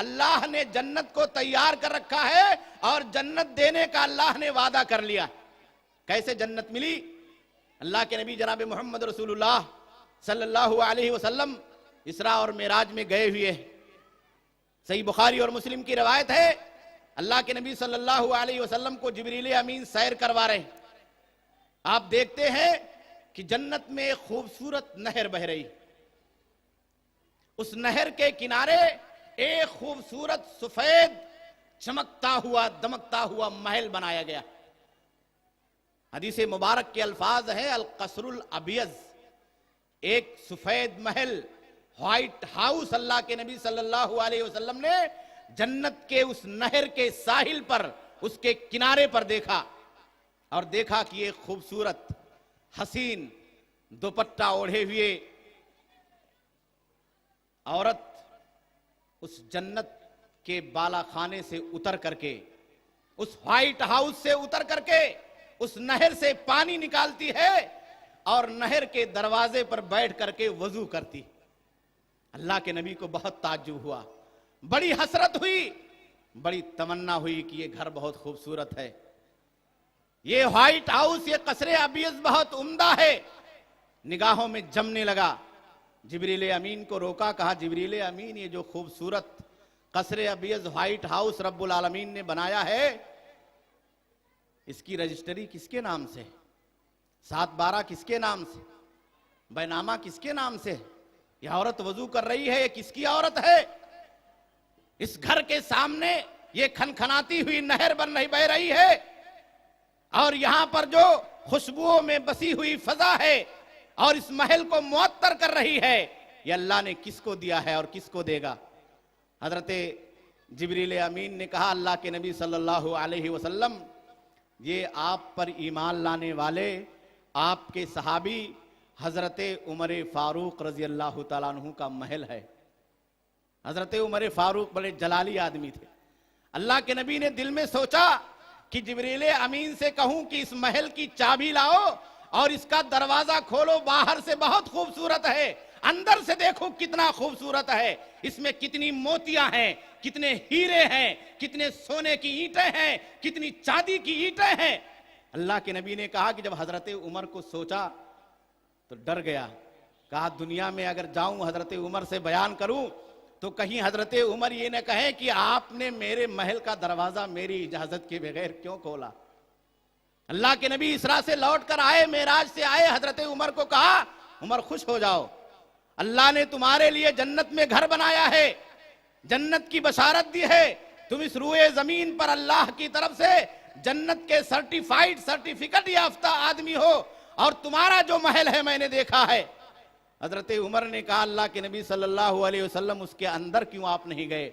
اللہ نے جنت کو تیار کر رکھا ہے اور جنت دینے کا اللہ نے وعدہ کر لیا۔ کیسے جنت ملی؟ اللہ کے نبی جناب محمد رسول اللہ صلی اللہ علیہ وسلم اسراء اور معراج میں گئے ہوئے، صحیح بخاری اور مسلم کی روایت ہے، اللہ کے نبی صلی اللہ علیہ وسلم کو جبریل امین سیر کروا رہے ہیں۔ آپ دیکھتے ہیں کہ جنت میں ایک خوبصورت نہر بہ رہی، اس نہر کے کنارے ایک خوبصورت سفید چمکتا ہوا دمکتا ہوا محل بنایا گیا۔ حدیث مبارک کے الفاظ ہیں القصر الابیض، ایک سفید محل، وائٹ ہاؤس اللہ کے نبی صلی اللہ علیہ وسلم نے جنت کے اس نہر کے ساحل پر اس کے کنارے پر دیکھا اور دیکھا کہ ایک خوبصورت حسین دوپٹہ اوڑھے ہوئے عورت اس جنت کے بالا خانے سے اتر کر کے، اس وائٹ ہاؤس سے اتر کر کے اس نہر سے پانی نکالتی ہے اور نہر کے دروازے پر بیٹھ کر کے وضو کرتی۔ اللہ کے نبی کو بہت تعجب ہوا، بڑی حسرت ہوئی، بڑی تمنا ہوئی کہ یہ گھر بہت خوبصورت ہے، یہ وائٹ ہاؤس، یہ قصر ابیض بہت عمدہ ہے۔ نگاہوں میں جمنے لگا، جبریل امین کو روکا، کہا جبریل امین یہ جو خوبصورت قصر ابیض وائٹ ہاؤس رب العالمین نے بنایا ہے، اس کی رجسٹری کس کے نام سے، 7/12 کس کے نام سے، بینامہ کس کے نام سے، یہ عورت وضو کر رہی ہے، یہ کس کی عورت ہے؟ اس گھر کے سامنے یہ کھنکھناتی ہوئی نہر بہ رہی ہے، اور یہاں پر جو خوشبوؤں میں بسی ہوئی فضا ہے اور اس محل کو معطر کر رہی ہے، یہ اللہ نے کس کو دیا ہے اور کس کو دے گا؟ حضرت جبریل امین نے کہا اللہ کے نبی صلی اللہ علیہ وسلم، یہ آپ پر ایمان لانے والے آپ کے صحابی حضرت عمر فاروق رضی اللہ تعالیٰ عنہ کا محل ہے۔ حضرت عمر فاروق بڑے جلالی آدمی تھے۔ اللہ کے نبی نے دل میں سوچا کہ جبریل امین سے کہوں کہ اس محل کی چابی لاؤ اور اس کا دروازہ کھولو، باہر سے بہت خوبصورت ہے، اندر سے دیکھو کتنا خوبصورت ہے، اس میں کتنی موتیاں ہیں، کتنے ہیرے ہیں، کتنے سونے کی اینٹیں ہیں، کتنی چاندی کی اینٹیں ہیں۔ اللہ کے نبی نے کہا کہ جب حضرت عمر کو سوچا تو ڈر گیا، کہا دنیا میں اگر جاؤں حضرت عمر سے بیان کروں تو کہیں حضرت عمر یہ نہ کہیں کہ آپ نے میرے محل کا دروازہ میری اجازت کے بغیر کیوں کھولا۔ اللہ کے نبی اسرا سے لوٹ کر آئے، معراج سے آئے، حضرت عمر کو کہا عمر خوش ہو جاؤ، اللہ نے تمہارے لیے جنت میں گھر بنایا ہے، جنت کی بشارت دی ہے، تم اس روئے زمین پر اللہ کی طرف سے جنت کے سرٹیفکیٹ یافتہ آدمی ہو، اور تمہارا جو محل ہے میں نے دیکھا ہے۔ حضرت عمر نے کہا اللہ کے نبی صلی اللہ علیہ وسلم اس کے اندر کیوں آپ نہیں گئے؟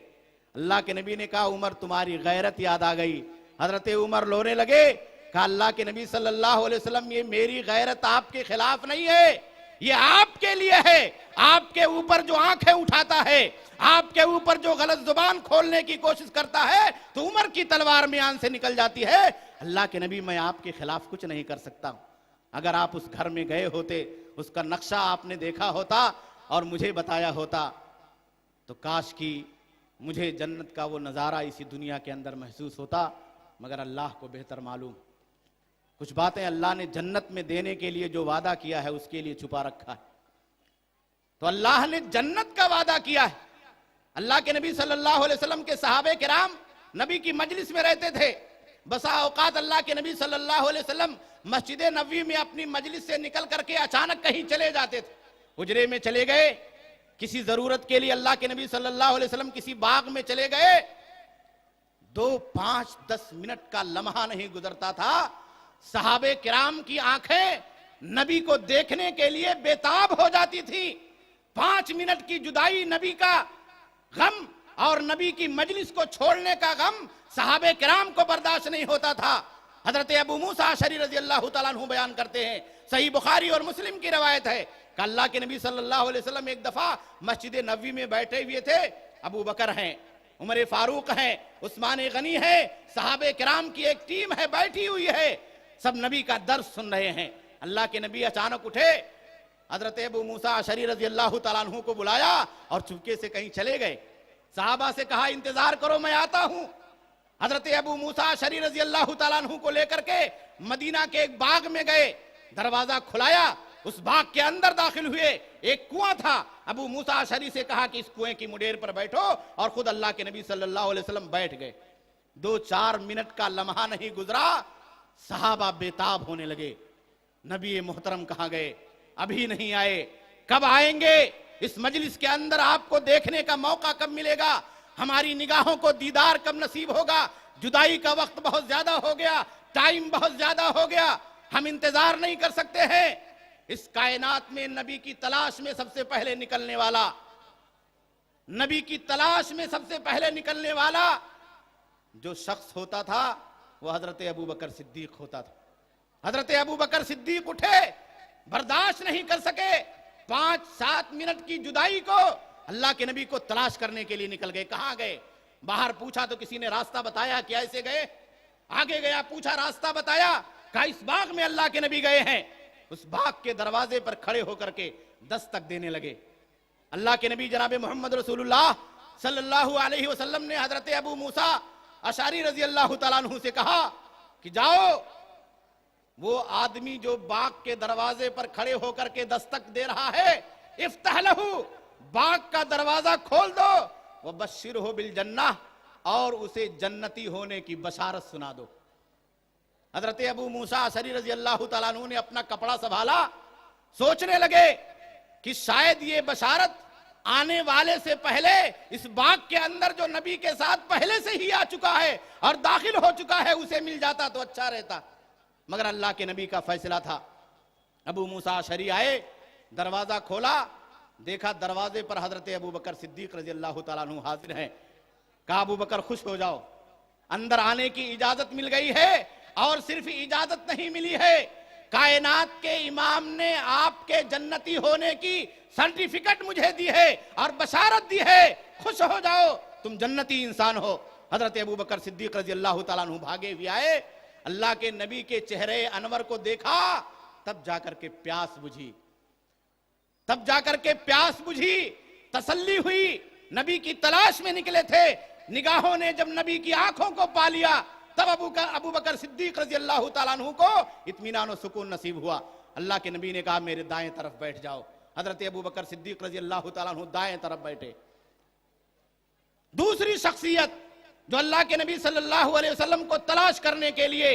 اللہ کے نبی نے کہا عمر تمہاری غیرت یاد آ گئی۔ حضرت عمر رونے لگے، کہا اللہ کے نبی صلی اللہ علیہ وسلم یہ میری غیرت آپ کے خلاف نہیں ہے، یہ آپ کے لیے ہے، آپ کے اوپر جو آنکھیں اٹھاتا ہے، آپ کے اوپر جو غلط زبان کھولنے کی کوشش کرتا ہے تو عمر کی تلوار میان سے نکل جاتی ہے۔ اللہ کے نبی میں آپ کے خلاف کچھ نہیں کر سکتا ہوں، اگر آپ اس گھر میں گئے ہوتے، اس کا نقشہ آپ نے دیکھا ہوتا اور مجھے بتایا ہوتا تو کاش کی مجھے جنت کا وہ نظارہ اسی دنیا کے اندر محسوس ہوتا، مگر اللہ کو بہتر معلوم، کچھ باتیں اللہ نے جنت میں دینے کے لیے جو وعدہ کیا ہے اس کے لیے چھپا رکھا ہے۔ تو اللہ نے جنت کا وعدہ کیا ہے۔ اللہ کے نبی صلی اللہ علیہ وسلم کے صحابہ کرام نبی کی مجلس میں رہتے تھے، بسا اوقات اللہ کے نبی صلی اللہ علیہ وسلم مسجد نبوی میں اپنی مجلس سے نکل کر کے اچانک کہیں چلے جاتے تھے، حجرے میں چلے گئے، کسی ضرورت کے لیے اللہ کے نبی صلی اللہ علیہ وسلم کسی باغ میں چلے گئے، 2 5 10 منٹ کا لمحہ نہیں گزرتا تھا، صحابہ کرام کی آنکھیں نبی کو دیکھنے کے لیے بےتاب ہو جاتی تھی۔ 5 منٹ کی جدائی نبی کا غم اور نبی کی مجلس کو چھوڑنے کا غم صحابہ کرام کو برداشت نہیں ہوتا تھا۔ حضرت ابو موسیٰ اشعری رضی اللہ تعالیٰ عنہ بیان کرتے ہیں، صحیح بخاری اور مسلم کی روایت ہے کہ اللہ کے نبی صلی اللہ علیہ وسلم ایک دفعہ مسجد نبوی میں بیٹھے ہوئے تھے، ابو بکر ہیں، عمر فاروق ہیں، عثمان غنی ہیں، صحابہ کرام کی ایک ٹیم ہے بیٹھی ہوئی ہے، سب نبی کا درس سن رہے ہیں۔ اللہ کے نبی اچانک اٹھے، حضرت ابو موسیٰ اشعری رضی اللہ تعالیٰ عنہ کو بلایا اور چپکے سے کہیں چلے گئے، صحابہ سے کہا انتظار کرو میں آتا ہوں۔ حضرت ابو موسیٰ اشعری رضی اللہ تعالیٰ عنہ کو لے کر کے مدینہ کے ایک باغ میں گئے، دروازہ کھلایا، اس باغ کے اندر داخل ہوئے، ایک کنواں تھا، ابو موسیٰ اشعری سے کہا کہ اس کنویں کی مڈیر پر بیٹھو، اور خود اللہ کے نبی صلی اللہ علیہ وسلم بیٹھ گئے۔ 2 4 منٹ کا لمحہ نہیں گزرا، صحابہ بےتاب ہونے لگے، نبی محترم کہاں گئے؟ ابھی نہیں آئے، کب آئیں گے؟ اس مجلس کے اندر آپ کو دیکھنے کا موقع کب ملے گا؟ ہماری نگاہوں کو دیدار کب نصیب ہوگا؟ جدائی کا وقت بہت زیادہ ہو گیا، ٹائم بہت زیادہ ہو گیا، ہم انتظار نہیں کر سکتے ہیں۔ اس کائنات میں نبی کی تلاش میں سب سے پہلے نکلنے والا، نبی کی تلاش میں سب سے پہلے نکلنے والا جو شخص ہوتا تھا وہ حضرت ابو بکر صدیق ہوتا تھا. حضرت ابو بکر صدیق اٹھے, برداشت نہیں کر سکے, 5-7 منٹ کی جدائی کو اللہ کے نبی کو تلاش کرنے کے لیے نکل گئے. کہاں گئے؟ باہر پوچھا تو کسی نے راستہ بتایا, کیا ایسے گئے؟ آگے گیا, پوچھا, راستہ بتایا, کہا اس باغ میں اللہ کے نبی گئے ہیں. اس باغ کے دروازے پر کھڑے ہو کر کے دستک دینے لگے. اللہ کے نبی جناب محمد رسول اللہ صلی اللہ علیہ وسلم نے حضرت ابو موسیٰ اشعری رضی اللہ تعالیٰ عنہ سے کہا کہ جاؤ, وہ آدمی جو باغ کے دروازے پر کھڑے ہو کر کے دستک دے رہا ہے, افتح لہو, باغ کا دروازہ کھول دو, وبشرہ بالجنہ, اور اسے جنتی ہونے کی بشارت سنا دو. حضرت ابو موسیٰ اشعری رضی اللہ تعالیٰ عنہ نے اپنا کپڑا سنبھالا, سوچنے لگے کہ شاید یہ بشارت آنے والے سے پہلے اس باغ کے اندر جو نبی کے ساتھ پہلے سے ہی آ چکا ہے اور داخل ہو چکا ہے اسے مل جاتا تو اچھا رہتا. مگر اللہ کے نبی کا فیصلہ تھا. ابو موسیٰ اشعری آئے, دروازہ کھولا, دیکھا دروازے پر حضرت ابو بکر صدیق رضی اللہ تعالیٰ عنہ حاضر ہیں. کہا ابو بکر خوش ہو جاؤ, اندر آنے کی اجازت مل گئی ہے, اور صرف اجازت نہیں ملی ہے, کائنات کے امام نے آپ کے جنتی ہونے کی سرٹیفکیٹ مجھے دی ہے اور بشارت دی ہے, خوش ہو جاؤ, تم جنتی انسان ہو. حضرت ابو بکر صدیق رضی اللہ تعالیٰ عنہ بھاگے ہوئے آئے, اللہ کے نبی کے چہرے انور کو دیکھا, تب جا کر کے پیاس بجھی, تب جا کر کے پیاس بجھی, تسلی ہوئی. نبی کی تلاش میں نکلے تھے, نگاہوں نے جب نبی کی آنکھوں کو پا لیا, تب ابو بکر صدیق رضی اللہ تعالیٰ عنہ کو اطمینان و سکون نصیب ہوا. اللہ کے نبی نے کہا میرے دائیں طرف بیٹھ جاؤ. حضرت ابو بکر صدیق رضی اللہ تعالیٰ عنہ دائیں طرف بیٹھے. دوسری شخصیت جو اللہ کے نبی صلی اللہ علیہ وسلم کو تلاش کرنے کے لیے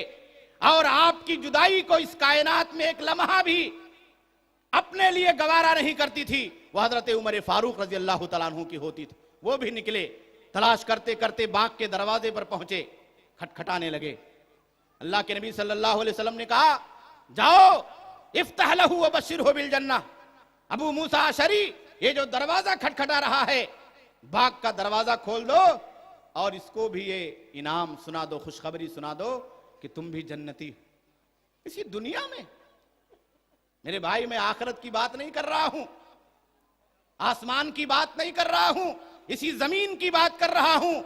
اور آپ کی جدائی کو اس کائنات میں ایک لمحہ بھی اپنے لیے گوارا نہیں کرتی تھی, وہ حضرت عمر فاروق رضی اللہ تعالیٰ عنہ کی ہوتی تھی. وہ بھی نکلے, تلاش کرتے کرتے باغ کے دروازے پر پہنچے, کھٹکھٹانے لگے. اللہ کے نبی صلی اللہ علیہ وسلم نے کہا جاؤ, افتح لہو وبشرہ بالجنہ. ابو موسیٰ اشعری, یہ جو دروازہ کھٹکھٹا رہا ہے, باغ کا دروازہ کھول دو اور اس کو بھی یہ انعام سنا دو, خوشخبری سنا دو کہ تم بھی جنتی. اسی دنیا میں میرے بھائی, میں آخرت کی بات نہیں کر رہا ہوں, آسمان کی بات نہیں کر رہا ہوں, اسی زمین کی بات کر رہا ہوں.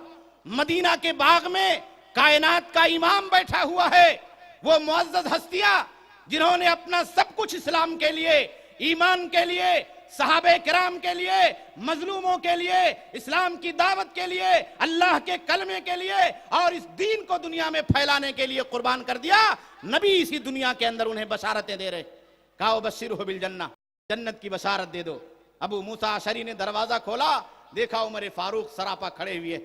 مدینہ کے باغ میں کائنات کا امام بیٹھا ہوا ہے, وہ معزز ہستیاں جنہوں نے اپنا سب کچھ اسلام کے لیے, ایمان کے لیے, صحابہ کرام کے لیے, مظلوموں کے لیے, اسلام کی دعوت کے لیے, اللہ کے کلمے کے لیے اور اس دین کو دنیا میں پھیلانے کے لیے قربان کر دیا. نبی اسی دنیا کے اندر انہیں بشارتیں دے رہے. کہا وبشرہ بالجنہ, جنت کی بشارت دے دو. ابو موسیٰ اشعری نے دروازہ کھولا, دیکھا عمر فاروق سراپا کھڑے ہوئے.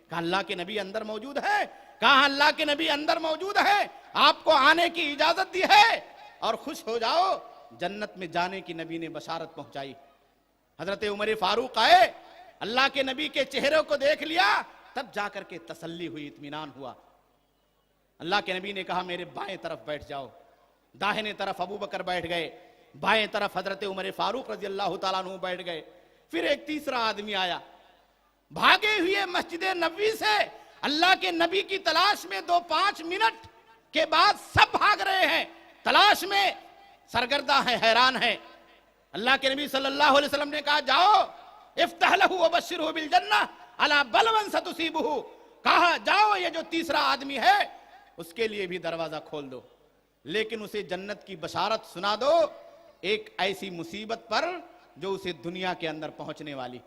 کہا اللہ کے نبی اندر موجود ہے. کہا اللہ کے نبی اندر موجود ہے, آپ کو آنے کی اجازت دی ہے اور خوش ہو جاؤ, جنت میں جانے کی نبی نے بشارت پہنچائی. حضرت عمر فاروق آئے, اللہ کے نبی کے چہرے کو دیکھ لیا, تب جا کر کے تسلی ہوئی, اطمینان ہوا. اللہ کے نبی نے کہا میرے بائیں طرف بیٹھ جاؤ. داہنے طرف ابو بکر بیٹھ گئے, بائیں طرف حضرت عمر فاروق رضی اللہ تعالیٰ عنہ بیٹھ گئے. پھر ایک تیسرا آدمی آیا, بھاگے ہوئے مسجد نبوی سے اللہ کے نبی کی تلاش میں. 2-5 منٹ کے بعد سب بھاگ رہے ہیں, تلاش میں سرگردہ ہیں, حیران ہیں. اللہ کے نبی صلی اللہ علیہ وسلم نے کہا جاؤ, افتح لہو وبشرہ بالجنہ الا بلوا ستصیبہ. کہا جاؤ, یہ جو تیسرا آدمی ہے اس کے لیے بھی دروازہ کھول دو, لیکن اسے جنت کی بشارت سنا دو ایک ایسی مصیبت پر جو اسے دنیا کے اندر پہنچنے والی.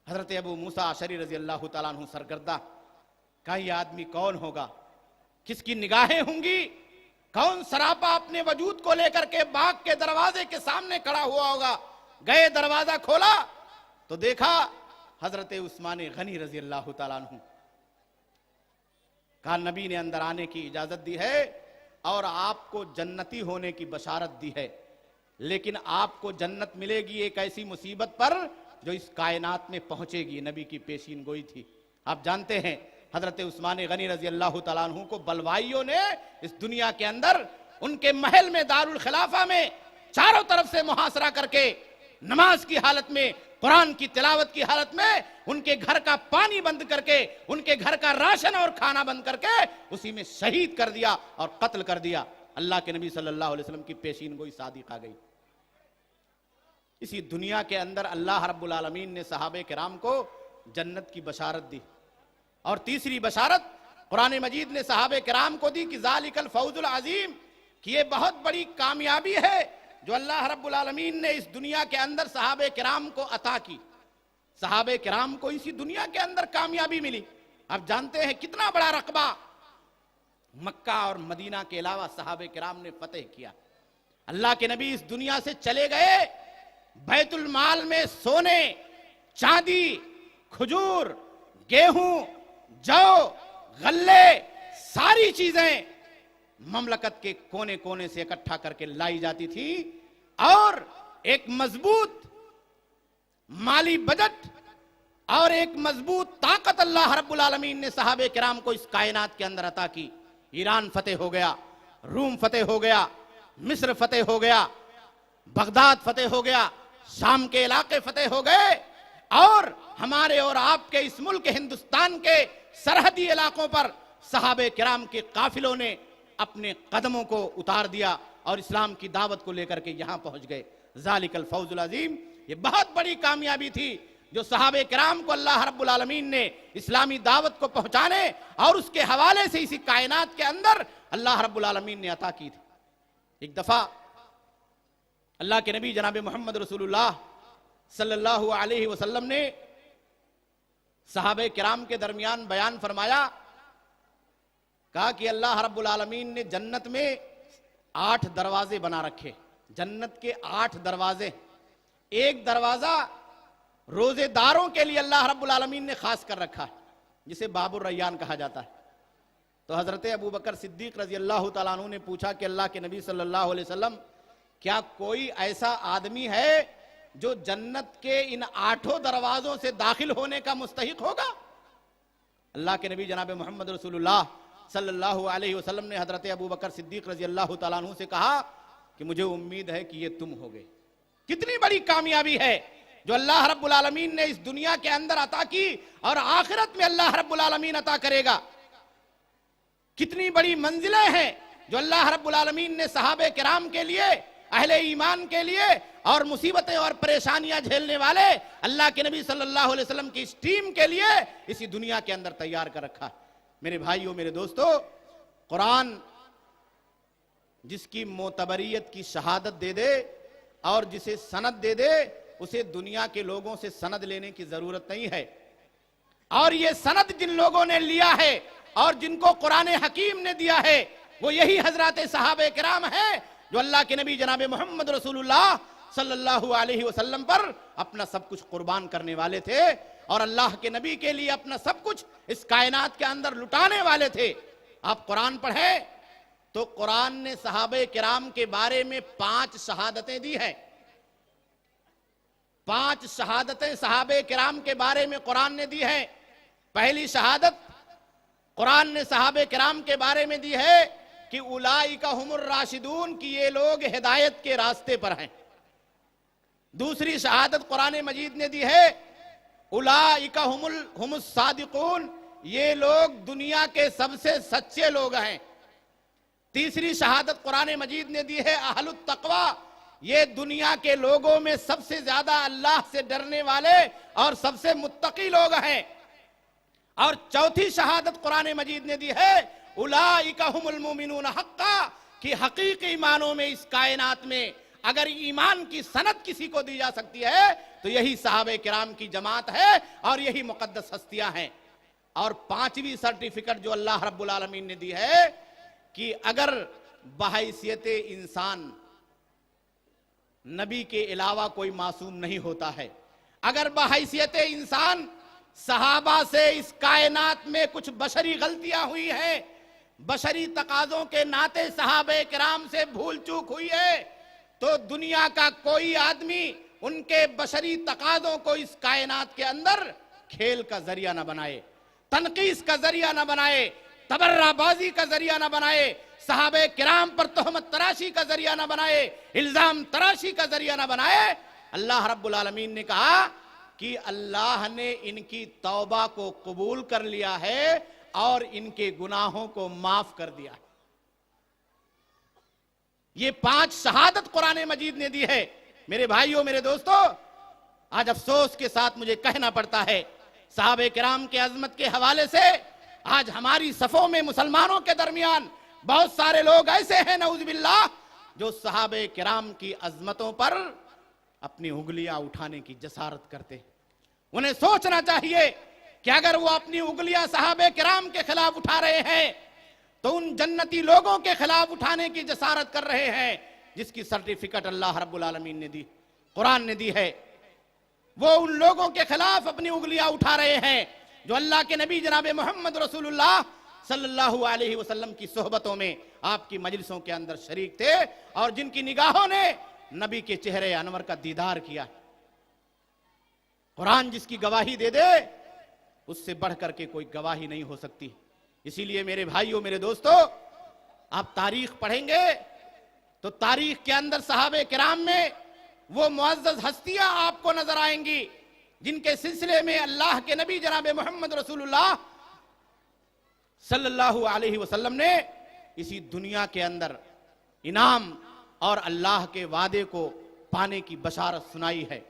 حضرت ابو موسیٰ اشعری رضی اللہ تعالیٰ عنہ سرگردہ. کہا یہ آدمی کون ہوگا, کس کی نگاہیں ہوں گی, کون سراپا اپنے وجود کو لے کر کے باغ کے دروازے کے سامنے کھڑا ہوا ہوگا. گئے, دروازہ کھولا تو دیکھا حضرت عثمان غنی رضی اللہ تعالیٰ عنہ. کہا نبی نے اندر آنے کی اجازت دی ہے اور آپ کو جنتی ہونے کی بشارت دی ہے, لیکن آپ کو جنت ملے گی ایک ایسی مصیبت پر جو اس کائنات میں پہنچے گی. نبی کی پیشین گوئی تھی. آپ جانتے ہیں حضرت عثمان غنی رضی اللہ تعالیٰ عنہ کو بلوائیوں نے اس دنیا کے اندر ان کے محل میں دارالخلافہ میں چاروں طرف سے محاصرہ کر کے نماز کی حالت میں قرآن کی تلاوت کی حالت میں ان کے گھر کا پانی بند کر کے، ان کے گھر کا راشن اور کھانا بند کر کے اسی میں شہید کر دیا اور قتل کر دیا۔ اللہ کے نبی صلی اللہ علیہ وسلم کی پیشین گوئی صادق آ گئی۔ اسی دنیا کے اندر اللہ رب العالمین نے صحابہ کرام کو جنت کی بشارت دی، اور تیسری بشارت قرآن مجید نے صحابہ کرام کو دی کہ ذالک الفوز العظیم، کہ یہ بہت بڑی کامیابی ہے جو اللہ رب العالمین نے اس دنیا کے اندر صحابہ کرام کو عطا کی۔ صحابہ کرام کو اسی دنیا کے اندر کامیابی ملی۔ آپ جانتے ہیں کتنا بڑا رقبہ مکہ اور مدینہ کے علاوہ صحابہ کرام نے فتح کیا۔ اللہ کے نبی اس دنیا سے چلے گئے، بیت المال میں سونے، چاندی، کھجور، گیہوں، جو، غلے، ساری چیزیں مملکت کے کونے کونے سے اکٹھا کر کے لائی جاتی تھی، اور ایک مضبوط مالی بجٹ اور ایک مضبوط طاقت اللہ رب العالمین نے صحابہ کرام کو اس کائنات کے اندر عطا کی۔ ایران فتح ہو گیا، روم فتح ہو گیا، مصر فتح ہو گیا، بغداد فتح ہو گیا، شام کے علاقے فتح ہو گئے، اور ہمارے اور آپ کے اس ملک ہندوستان کے سرحدی علاقوں پر صحابہ کرام کے قافلوں نے اپنے قدموں کو اتار دیا اور اسلام کی دعوت کو لے کر کے یہاں پہنچ گئے۔ ذالک الفوز العظیم، یہ بہت بڑی کامیابی تھی جو صحابہ کرام کو اللہ رب العالمین نے اسلامی دعوت کو پہنچانے اور اس کے حوالے سے اسی کائنات کے اندر اللہ رب العالمین نے عطا کی تھی۔ ایک دفعہ اللہ کے نبی جناب محمد رسول اللہ صلی اللہ علیہ وسلم نے صحابہ کرام کے درمیان بیان فرمایا، کہا کہ اللہ رب العالمین نے جنت میں 8 دروازے بنا رکھے، جنت کے 8 دروازے۔ ایک دروازہ روزے داروں کے لیے اللہ رب العالمین نے خاص کر رکھا ہے، جسے باب الریان کہا جاتا ہے۔ تو حضرت ابو بکر صدیق رضی اللہ تعالیٰ عنہ نے پوچھا کہ اللہ کے نبی صلی اللہ علیہ وسلم، کیا کوئی ایسا آدمی ہے جو جنت کے ان 8 دروازوں سے داخل ہونے کا مستحق ہوگا؟ اللہ کے نبی جناب محمد رسول اللہ صلی اللہ علیہ وسلم نے حضرت ابو بکر صدیق رضی اللہ تعالیٰ عنہ سے کہا کہ مجھے امید ہے کہ یہ تم ہوگے۔ کتنی بڑی کامیابی ہے جو اللہ رب العالمین نے اس دنیا کے اندر عطا کی اور آخرت میں اللہ رب العالمین عطا کرے گا۔ کتنی بڑی منزلیں ہیں جو اللہ رب العالمین نے صحابہ کرام کے لیے، اہل ایمان کے لیے، اور مصیبتیں اور پریشانیاں جھیلنے والے اللہ کے نبی صلی اللہ علیہ وسلم کی اس ٹیم کے لیے اسی دنیا کے اندر تیار کر رکھا۔ میرے بھائیوں، میرے دوستو، قرآن جس کی معتبریت کی شہادت دے دے اور جسے سند دے دے، اسے دنیا کے لوگوں سے سند لینے کی ضرورت نہیں ہے۔ اور یہ سند جن لوگوں نے لیا ہے اور جن کو قرآن حکیم نے دیا ہے، وہ یہی حضرات صحابہ کرام ہیں جو اللہ کے نبی جناب محمد رسول اللہ صلی اللہ علیہ وسلم پر اپنا سب کچھ قربان کرنے والے تھے، اور اللہ کے نبی کے لیے اپنا سب کچھ اس کائنات کے اندر لٹانے والے تھے۔ آپ قرآن پڑھیں تو قرآن نے صحابہ کرام کے بارے میں 5 شہادتیں دی ہیں۔ 5 شہادتیں صحابہ کرام کے بارے میں قرآن نے دی ہیں۔ پہلی شہادت قرآن نے صحابہ کرام کے بارے میں دی ہے کہ اولئک ہم الراشدون، کہ یہ لوگ ہدایت کے راستے پر ہیں۔ دوسری شہادت قرآن مجید نے دی ہے اولئک ہم الصادقون، یہ لوگ دنیا کے سب سے سچے لوگ ہیں۔ تیسری شہادت قرآن مجید نے دی ہے اہل التقوی، یہ دنیا کے لوگوں میں سب سے زیادہ اللہ سے ڈرنے والے اور سب سے متقی لوگ ہیں۔ اور چوتھی شہادت قرآن مجید نے دی ہے اولئک ہم المؤمنون حقا، کہ حقیقی معنوں میں اس کائنات میں اگر ایمان کی سند کسی کو دی جا سکتی ہے تو یہی صحابہ کرام کی جماعت ہے اور یہی مقدس ہستیاں ہیں۔ اور 5ویں سرٹیفکیٹ جو اللہ رب العالمین نے دی ہے کہ اگر بحیثیت انسان نبی کے علاوہ کوئی معصوم نہیں ہوتا ہے، اگر بحیثیت انسان صحابہ سے اس کائنات میں کچھ بشری غلطیاں ہوئی ہیں، بشری تقاضوں کے ناطے صحابہ کرام سے بھول چوک ہوئی ہے، تو دنیا کا کوئی آدمی ان کے بشری تقاضوں کو اس کائنات کے اندر کھیل کا ذریعہ نہ بنائے، تنقیص کا ذریعہ نہ بنائے، تبرہ بازی کا ذریعہ نہ بنائے، صحابہ کرام پر تہمت تراشی کا ذریعہ نہ بنائے، الزام تراشی کا ذریعہ نہ بنائے۔ اللہ رب العالمین نے کہا کہ اللہ نے ان کی توبہ کو قبول کر لیا ہے اور ان کے گناہوں کو معاف کر دیا ہے۔ یہ 5 شہادت قرآن مجید نے دی ہے۔ میرے بھائیوں، میرے دوستو، آج افسوس کے ساتھ مجھے کہنا پڑتا ہے، صحابہ کرام کے عظمت کے حوالے سے آج ہماری صفوں میں مسلمانوں کے درمیان بہت سارے لوگ ایسے ہیں نعوذ باللہ جو صحابہ کرام کی عظمتوں پر اپنی انگلیاں اٹھانے کی جسارت کرتے۔ انہیں سوچنا چاہیے کہ اگر وہ اپنی انگلیاں صحابہ کرام کے خلاف اٹھا رہے ہیں تو ان جنتی لوگوں کے خلاف اٹھانے کی جسارت کر رہے ہیں جس کی سرٹیفکیٹ اللہ رب العالمین نے دی، قرآن نے دی ہے۔ وہ ان لوگوں کے خلاف اپنی انگلیاں اٹھا رہے ہیں جو اللہ کے نبی جناب محمد رسول اللہ صلی اللہ علیہ وسلم کی صحبتوں میں، آپ کی مجلسوں کے اندر شریک تھے اور جن کی نگاہوں نے نبی کے چہرے انور کا دیدار کیا۔ قرآن جس کی گواہی دے دے اس سے بڑھ کر کے کوئی گواہی نہیں ہو سکتی۔ اسی لیے میرے بھائیوں، میرے دوستو، آپ تاریخ پڑھیں گے تو تاریخ کے اندر صحابہ کرام میں وہ معزز ہستیاں آپ کو نظر آئیں گی جن کے سلسلے میں اللہ کے نبی جناب محمد رسول اللہ صلی اللہ علیہ وسلم نے اسی دنیا کے اندر انعام اور اللہ کے وعدے کو پانے کی بشارت سنائی ہے۔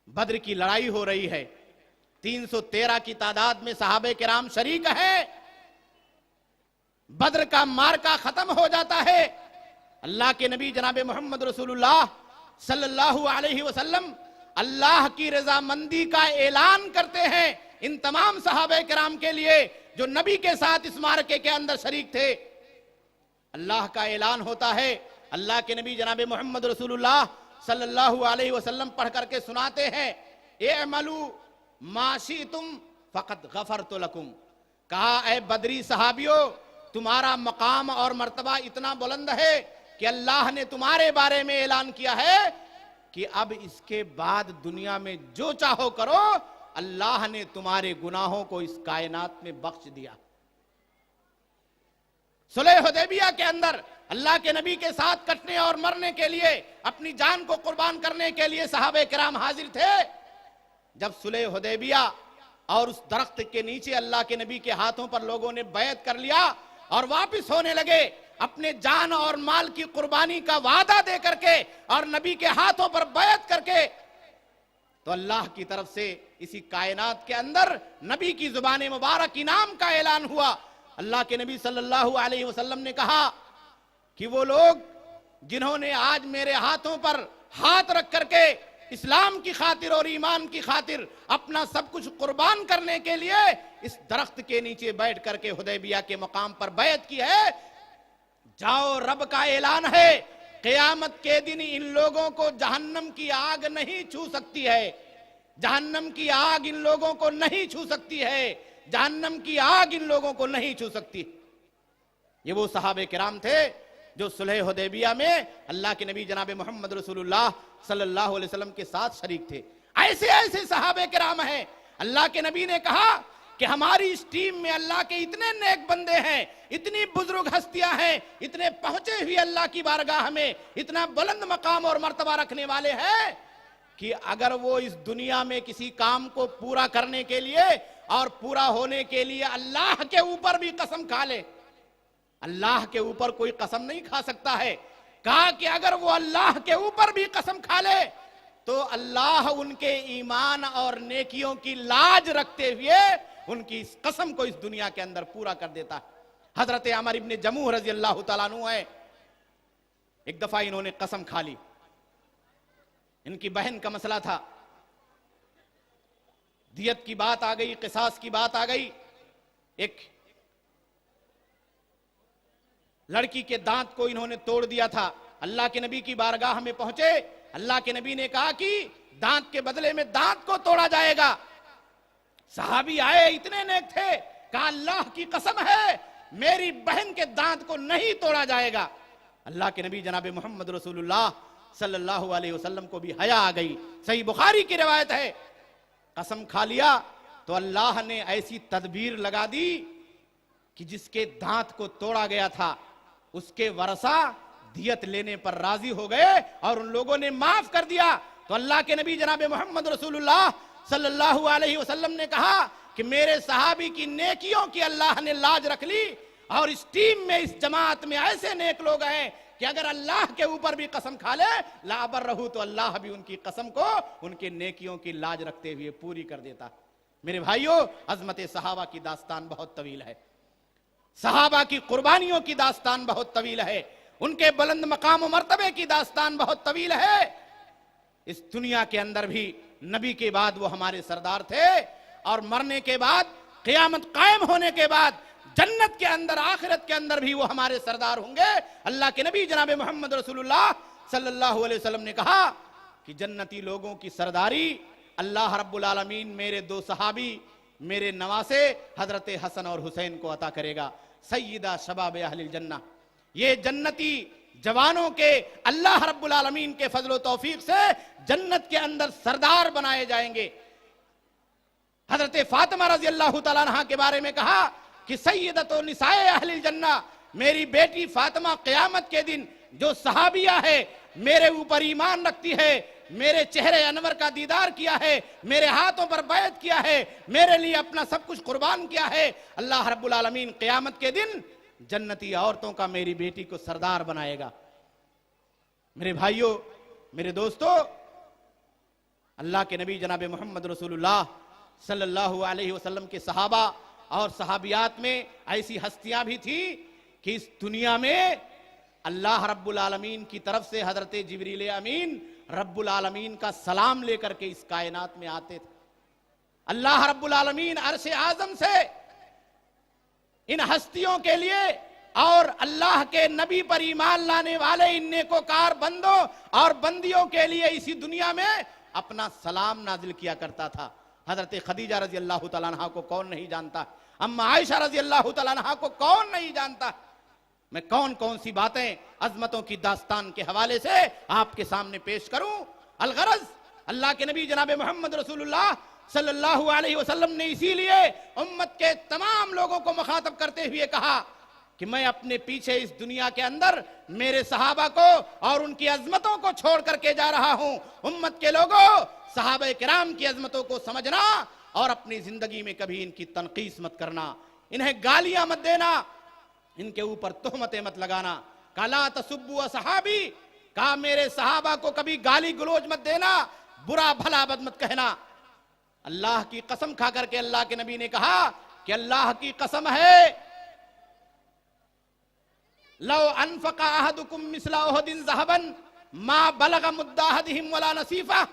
بدر کی لڑائی ہو رہی ہے، 313 کی تعداد میں صحابہ کرام شریک ہیں۔ بدر کا معرکہ ختم ہو جاتا ہے، اللہ کے نبی جناب محمد رسول اللہ صلی اللہ علیہ وسلم اللہ کی رضامندی کا اعلان کرتے ہیں ان تمام صحابہ کرام کے لیے جو نبی کے ساتھ اس معرکے کے اندر شریک تھے۔ اللہ کا اعلان ہوتا ہے، اللہ کے نبی جناب محمد رسول اللہ صلی اللہ علیہ وسلم پڑھ کر کے سناتے ہیں، اعملوا ما شئتم فقد غفرت لکم۔ کہا اے بدری صحابیوں، تمہارا مقام اور مرتبہ اتنا بلند ہے کہ اللہ نے تمہارے بارے میں اعلان کیا ہے کہ اب اس کے بعد دنیا میں جو چاہو کرو، اللہ نے تمہارے گناہوں کو اس کائنات میں بخش دیا۔ صلح حدیبیہ کے اندر اللہ کے نبی کے ساتھ کٹنے اور مرنے کے لیے، اپنی جان کو قربان کرنے کے لیے صحابہ کرام حاضر تھے۔ جب صلح حدیبیہ اور اس درخت کے نیچے اللہ کے نبی کے ہاتھوں پر لوگوں نے بیعت کر لیا اور واپس ہونے لگے اپنے جان اور مال کی قربانی کا وعدہ دے کر کے اور نبی کے ہاتھوں پر بیعت کر کے، تو اللہ کی طرف سے اسی کائنات کے اندر نبی کی زبان مبارک انعام کا اعلان ہوا۔ اللہ کے نبی صلی اللہ علیہ وسلم نے کہا کہ وہ لوگ جنہوں نے آج میرے ہاتھوں پر ہاتھ رکھ کر کے اسلام کی خاطر اور ایمان کی خاطر اپنا سب کچھ قربان کرنے کے لیے اس درخت کے نیچے بیٹھ کر کے حدیبیہ کے مقام پر بیعت کی ہے، جاؤ، رب کا اعلان ہے، قیامت کے دن ان لوگوں کو جہنم کی آگ نہیں چھو سکتی ہے، جہنم کی آگ ان لوگوں کو نہیں چھو سکتی ہے، جہنم کی آگ ان لوگوں کو نہیں چھو سکتی۔ یہ وہ صحابہ کرام تھے جو صلح حدیبیہ میں اللہ کے نبی جناب محمد رسول اللہ صلی اللہ علیہ وسلم کے ساتھ شریک تھے۔ ایسے ایسے صحابہ کرام ہیں، اللہ کے نبی نے کہا کہ ہماری اس ٹیم میں اللہ کے اتنے نیک بندے ہیں، اتنی بزرگ ہستیاں ہیں، اتنے پہنچے ہوئے اللہ کی بارگاہ میں، اتنا بلند مقام اور مرتبہ رکھنے والے ہیں کہ اگر وہ اس دنیا میں کسی کام کو پورا کرنے کے لیے اور پورا ہونے کے لیے اللہ کے اوپر بھی قسم کھا لے، اللہ کے اوپر کوئی قسم نہیں کھا سکتا ہے، کہا کہ اگر وہ اللہ کے اوپر بھی قسم کھا لے تو اللہ ان کے ایمان اور نیکیوں کی لاج رکھتے ہوئے ان کی اس قسم کو اس دنیا کے اندر پورا کر دیتا ہے۔ حضرت عمر ابن جموح رضی اللہ تعالیٰ عنہ ہے، ایک دفعہ انہوں نے قسم کھا لی، ان کی بہن کا مسئلہ تھا، دیت کی بات آ گئی، قصاص کی بات آ گئی، ایک لڑکی کے دانت کو انہوں نے توڑ دیا تھا۔ اللہ کے نبی کی بارگاہ میں پہنچے، اللہ کے نبی نے کہا کہ دانت کے بدلے میں دانت کو توڑا جائے گا۔ صحابی آئے، اتنے نیک تھے، کہا اللہ کی قسم ہے میری بہن کے دانت کو نہیں توڑا جائے گا۔ اللہ کے نبی جناب محمد رسول اللہ صلی اللہ علیہ وسلم کو بھی حیا آ گئی، صحیح بخاری کی روایت ہے، قسم کھا لیا تو اللہ نے ایسی تدبیر لگا دی کہ جس کے دانت کو توڑا گیا تھا اس کے ورثہ دیت لینے پر راضی ہو گئے اور ان لوگوں نے معاف کر دیا تو اللہ کے نبی جناب محمد رسول اللہ صلی اللہ علیہ وسلم نے کہا کہ میرے صحابی کی نیکیوں کی اللہ نے لاج رکھ لی، اور اس ٹیم میں، اس جماعت میں ایسے نیک لوگ ہیں کہ اگر اللہ کے اوپر بھی قسم کھا لے لا ابرہو، تو اللہ بھی ان کی قسم کو ان کے نیکیوں کی لاج رکھتے ہوئے پوری کر دیتا۔ میرے بھائیوں، عظمت صحابہ کی داستان بہت طویل ہے، صحابہ کی قربانیوں کی داستان بہت طویل ہے، ان کے بلند مقام و مرتبے کی داستان بہت طویل ہے۔ اس دنیا کے اندر بھی نبی کے بعد وہ ہمارے سردار تھے، اور مرنے کے بعد، قیامت قائم ہونے کے بعد، جنت کے اندر، آخرت کے اندر بھی وہ ہمارے سردار ہوں گے۔ اللہ کے نبی جناب محمد رسول اللہ صلی اللہ علیہ وسلم نے کہا کہ جنتی لوگوں کی سرداری اللہ رب العالمین میرے دو صحابی، میرے نواسے حضرت حسن اور حسین کو عطا کرے گا، سیدہ شباب اہل الجنہ۔ یہ جنتی جوانوں کے اللہ رب العالمین کے فضل و توفیق سے جنت کے اندر سردار بنائے جائیں گے۔ حضرت فاطمہ رضی اللہ تعالیٰ عنہ کے بارے میں کہا کہ سیدۃ نساء اہل الجنہ، میری بیٹی فاطمہ قیامت کے دن جو صحابیہ ہے، میرے اوپر ایمان رکھتی ہے، میرے چہرے انور کا دیدار کیا ہے، میرے ہاتھوں پر بیعت کیا ہے، میرے لیے اپنا سب کچھ قربان کیا ہے، اللہ رب العالمین قیامت کے دن جنتی عورتوں کا میری بیٹی کو سردار بنائے گا۔ میرے بھائیوں، میرے دوستو، اللہ کے نبی جناب محمد رسول اللہ صلی اللہ علیہ وسلم کے صحابہ اور صحابیات میں ایسی ہستیاں بھی تھیں کہ اس دنیا میں اللہ رب العالمین کی طرف سے حضرت جبریل امین رب العالمین کا سلام لے کر کے اس کائنات میں آتے تھے۔ اللہ رب العالمین عرش اعظم سے ان ہستیوں کے لیے اور اللہ کے نبی پر ایمان لانے والے ان نیکوکار بندوں اور بندیوں کے لیے اسی دنیا میں اپنا سلام نازل کیا کرتا تھا۔ حضرت خدیجہ رضی اللہ تعالیٰ عنہ کو کون نہیں جانتا، اما عائشہ رضی اللہ تعالیٰ عنہ کو کون نہیں جانتا۔ میں کون سی باتیں عظمتوں کی داستان کے حوالے سے آپ کے سامنے پیش کروں۔ الغرض، اللہ کے نبی جناب محمد رسول اللہ صلی اللہ علیہ وسلم نے اسی لیے امت کے تمام لوگوں کو مخاطب کرتے ہوئے کہا کہ میں اپنے پیچھے اس دنیا کے اندر میرے صحابہ کو اور ان کی عظمتوں کو چھوڑ کر کے جا رہا ہوں۔ امت کے لوگوں، صحابہ کرام کی عظمتوں کو سمجھنا اور اپنی زندگی میں کبھی ان کی تنقیس مت کرنا، انہیں گالیاں مت دینا، ان کے اوپر تہمتیں مت لگانا۔ کہا لا تسبوا صحابی، کہا میرے صحابہ کو کبھی گالی گلوچ مت دینا، برا بھلا بد مت کہنا۔ اللہ کی قسم کھا کر کے اللہ کے نبی نے کہا کہ اللہ کی قسم ہے، لو انفق احدکم مثل احد ذهبا ما بلغ مد احدهم ولا نصیفہ،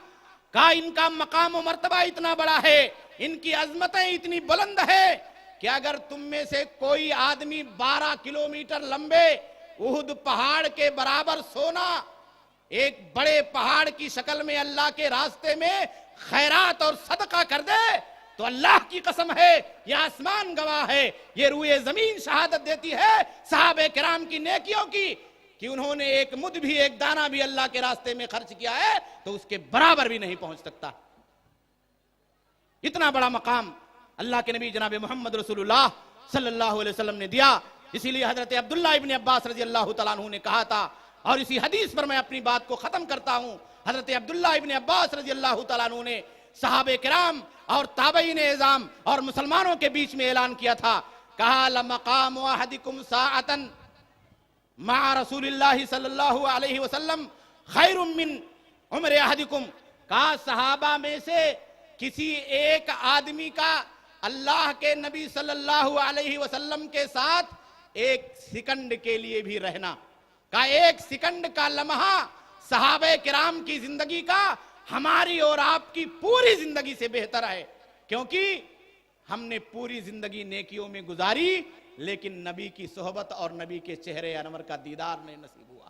کہا ان کا مقام و مرتبہ اتنا بڑا ہے، ان کی عظمتیں اتنی بلند ہے کہ اگر تم میں سے کوئی آدمی 12 کلومیٹر لمبے احد پہاڑ کے برابر سونا ایک بڑے پہاڑ کی شکل میں اللہ کے راستے میں خیرات اور صدقہ کر دے، تو اللہ کی قسم ہے، یہ آسمان گواہ ہے، یہ روئے زمین شہادت دیتی ہے صحابہ کرام کی نیکیوں کی، کہ انہوں نے ایک مد بھی، ایک دانہ بھی اللہ کے راستے میں خرچ کیا ہے تو اس کے برابر بھی نہیں پہنچ سکتا۔ اتنا بڑا مقام اللہ کے نبی جناب محمد رسول اللہ صلی اللہ علیہ وسلم نے دیا۔ اسی لیے حضرت عبداللہ ابن عباس رضی اللہ تعالیٰ عنہ نے کہا تھا، اور اسی حدیث پر میں اپنی بات کو ختم کرتا ہوں، حضرت عبداللہ ابن عباس رضی اللہ تعالیٰ عنہ نے صحابہ کرام اور تابعین اعظام اور مسلمانوں کے بیچ میں اعلان کیا تھا، کہا لمقام احدکم ساعتا مع رسول اللہ صلی اللہ علیہ وسلم خیر من عمر احدکم، کہا صحابہ میں سے کسی ایک آدمی کا اللہ کے نبی صلی اللہ علیہ وسلم کے ساتھ ایک سیکنڈ کے لیے بھی رہنا، کہا ایک سیکنڈ کا لمحہ صحابہ کرام کی زندگی کا ہماری اور آپ کی پوری زندگی سے بہتر ہے، کیونکہ ہم نے پوری زندگی نیکیوں میں گزاری لیکن نبی کی صحبت اور نبی کے چہرے انور کا دیدار نہیں نصیب ہوا،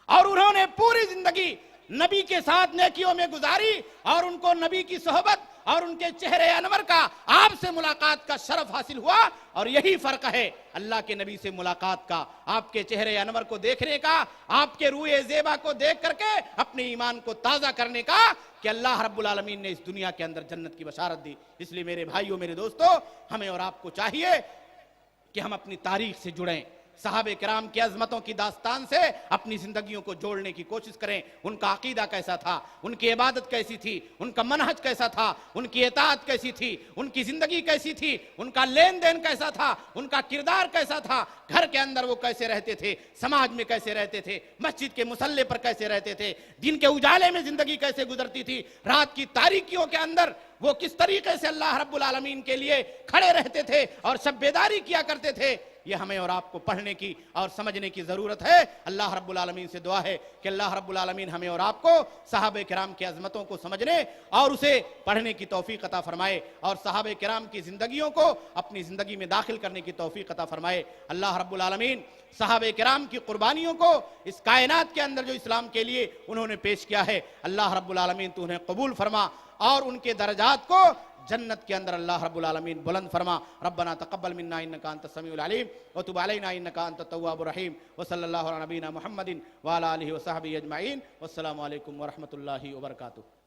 اور انہوں نے پوری زندگی نبی کے ساتھ نیکیوں میں گزاری اور ان کو نبی کی صحبت اور ان کے چہرے انور کا، آپ سے ملاقات کا شرف حاصل ہوا۔ اور یہی فرق ہے اللہ کے نبی سے ملاقات کا، آپ کے چہرے انور کو دیکھنے کا، آپ کے روئے زیبا کو دیکھ کر کے اپنے ایمان کو تازہ کرنے کا، کہ اللہ رب العالمین نے اس دنیا کے اندر جنت کی بشارت دی۔ اس لیے میرے بھائیوں، میرے دوستو، ہمیں اور آپ کو چاہیے کہ ہم اپنی تاریخ سے جڑیں، صحابہ کرام کی عظمتوں کی داستان سے اپنی زندگیوں کو جوڑنے کی کوشش کریں. ان کا عقیدہ کیسا تھا, ان کی عبادت کیسی تھی, ان کا منہج کیسا تھا, ان کی اطاعت کیسی تھی, ان کی زندگی کیسی تھی, ان کا لین دین کیسا تھا, ان کا کردار کیسا تھا, گھر کے اندر وہ کیسے رہتے تھے, سماج میں کیسے رہتے تھے, مسجد کے مصلے پر کیسے رہتے تھے, دن کے اجالے میں زندگی کیسے گزرتی تھی, رات کی تاریکیوں کے اندر وہ کس طریقے سے اللہ رب العالمین کے لیے کھڑے رہتے تھے اور شب بیداری کیا کرتے تھے. یہ ہمیں اور آپ کو پڑھنے کی اور سمجھنے کی ضرورت ہے. اللہ رب العالمین سے دعا ہے کہ اللہ رب العالمین ہمیں اور آپ کو صحابہ کرام کی عظمتوں کو سمجھنے اور اسے پڑھنے کی توفیق عطا فرمائے, اور صحابہ کرام کی زندگیوں کو اپنی زندگی میں داخل کرنے کی توفیق عطا فرمائے. اللہ رب العالمین صحابہ کرام کی قربانیوں کو اس کائنات کے اندر جو اسلام کے لیے انہوں نے پیش کیا ہے, اللہ رب العالمین تو انہیں قبول فرما اور ان کے درجات کو جنت کے اندر اللہ رب العالمین بلند فرما. ربنا تقبل منا انك انت السميع العليم وتب علينا انك انت التواب الرحيم. وصلى الله على نبينا محمد وعلى اله وصحبه اجمعين. والسلام علیکم ورحمۃ اللہ وبرکاتہ.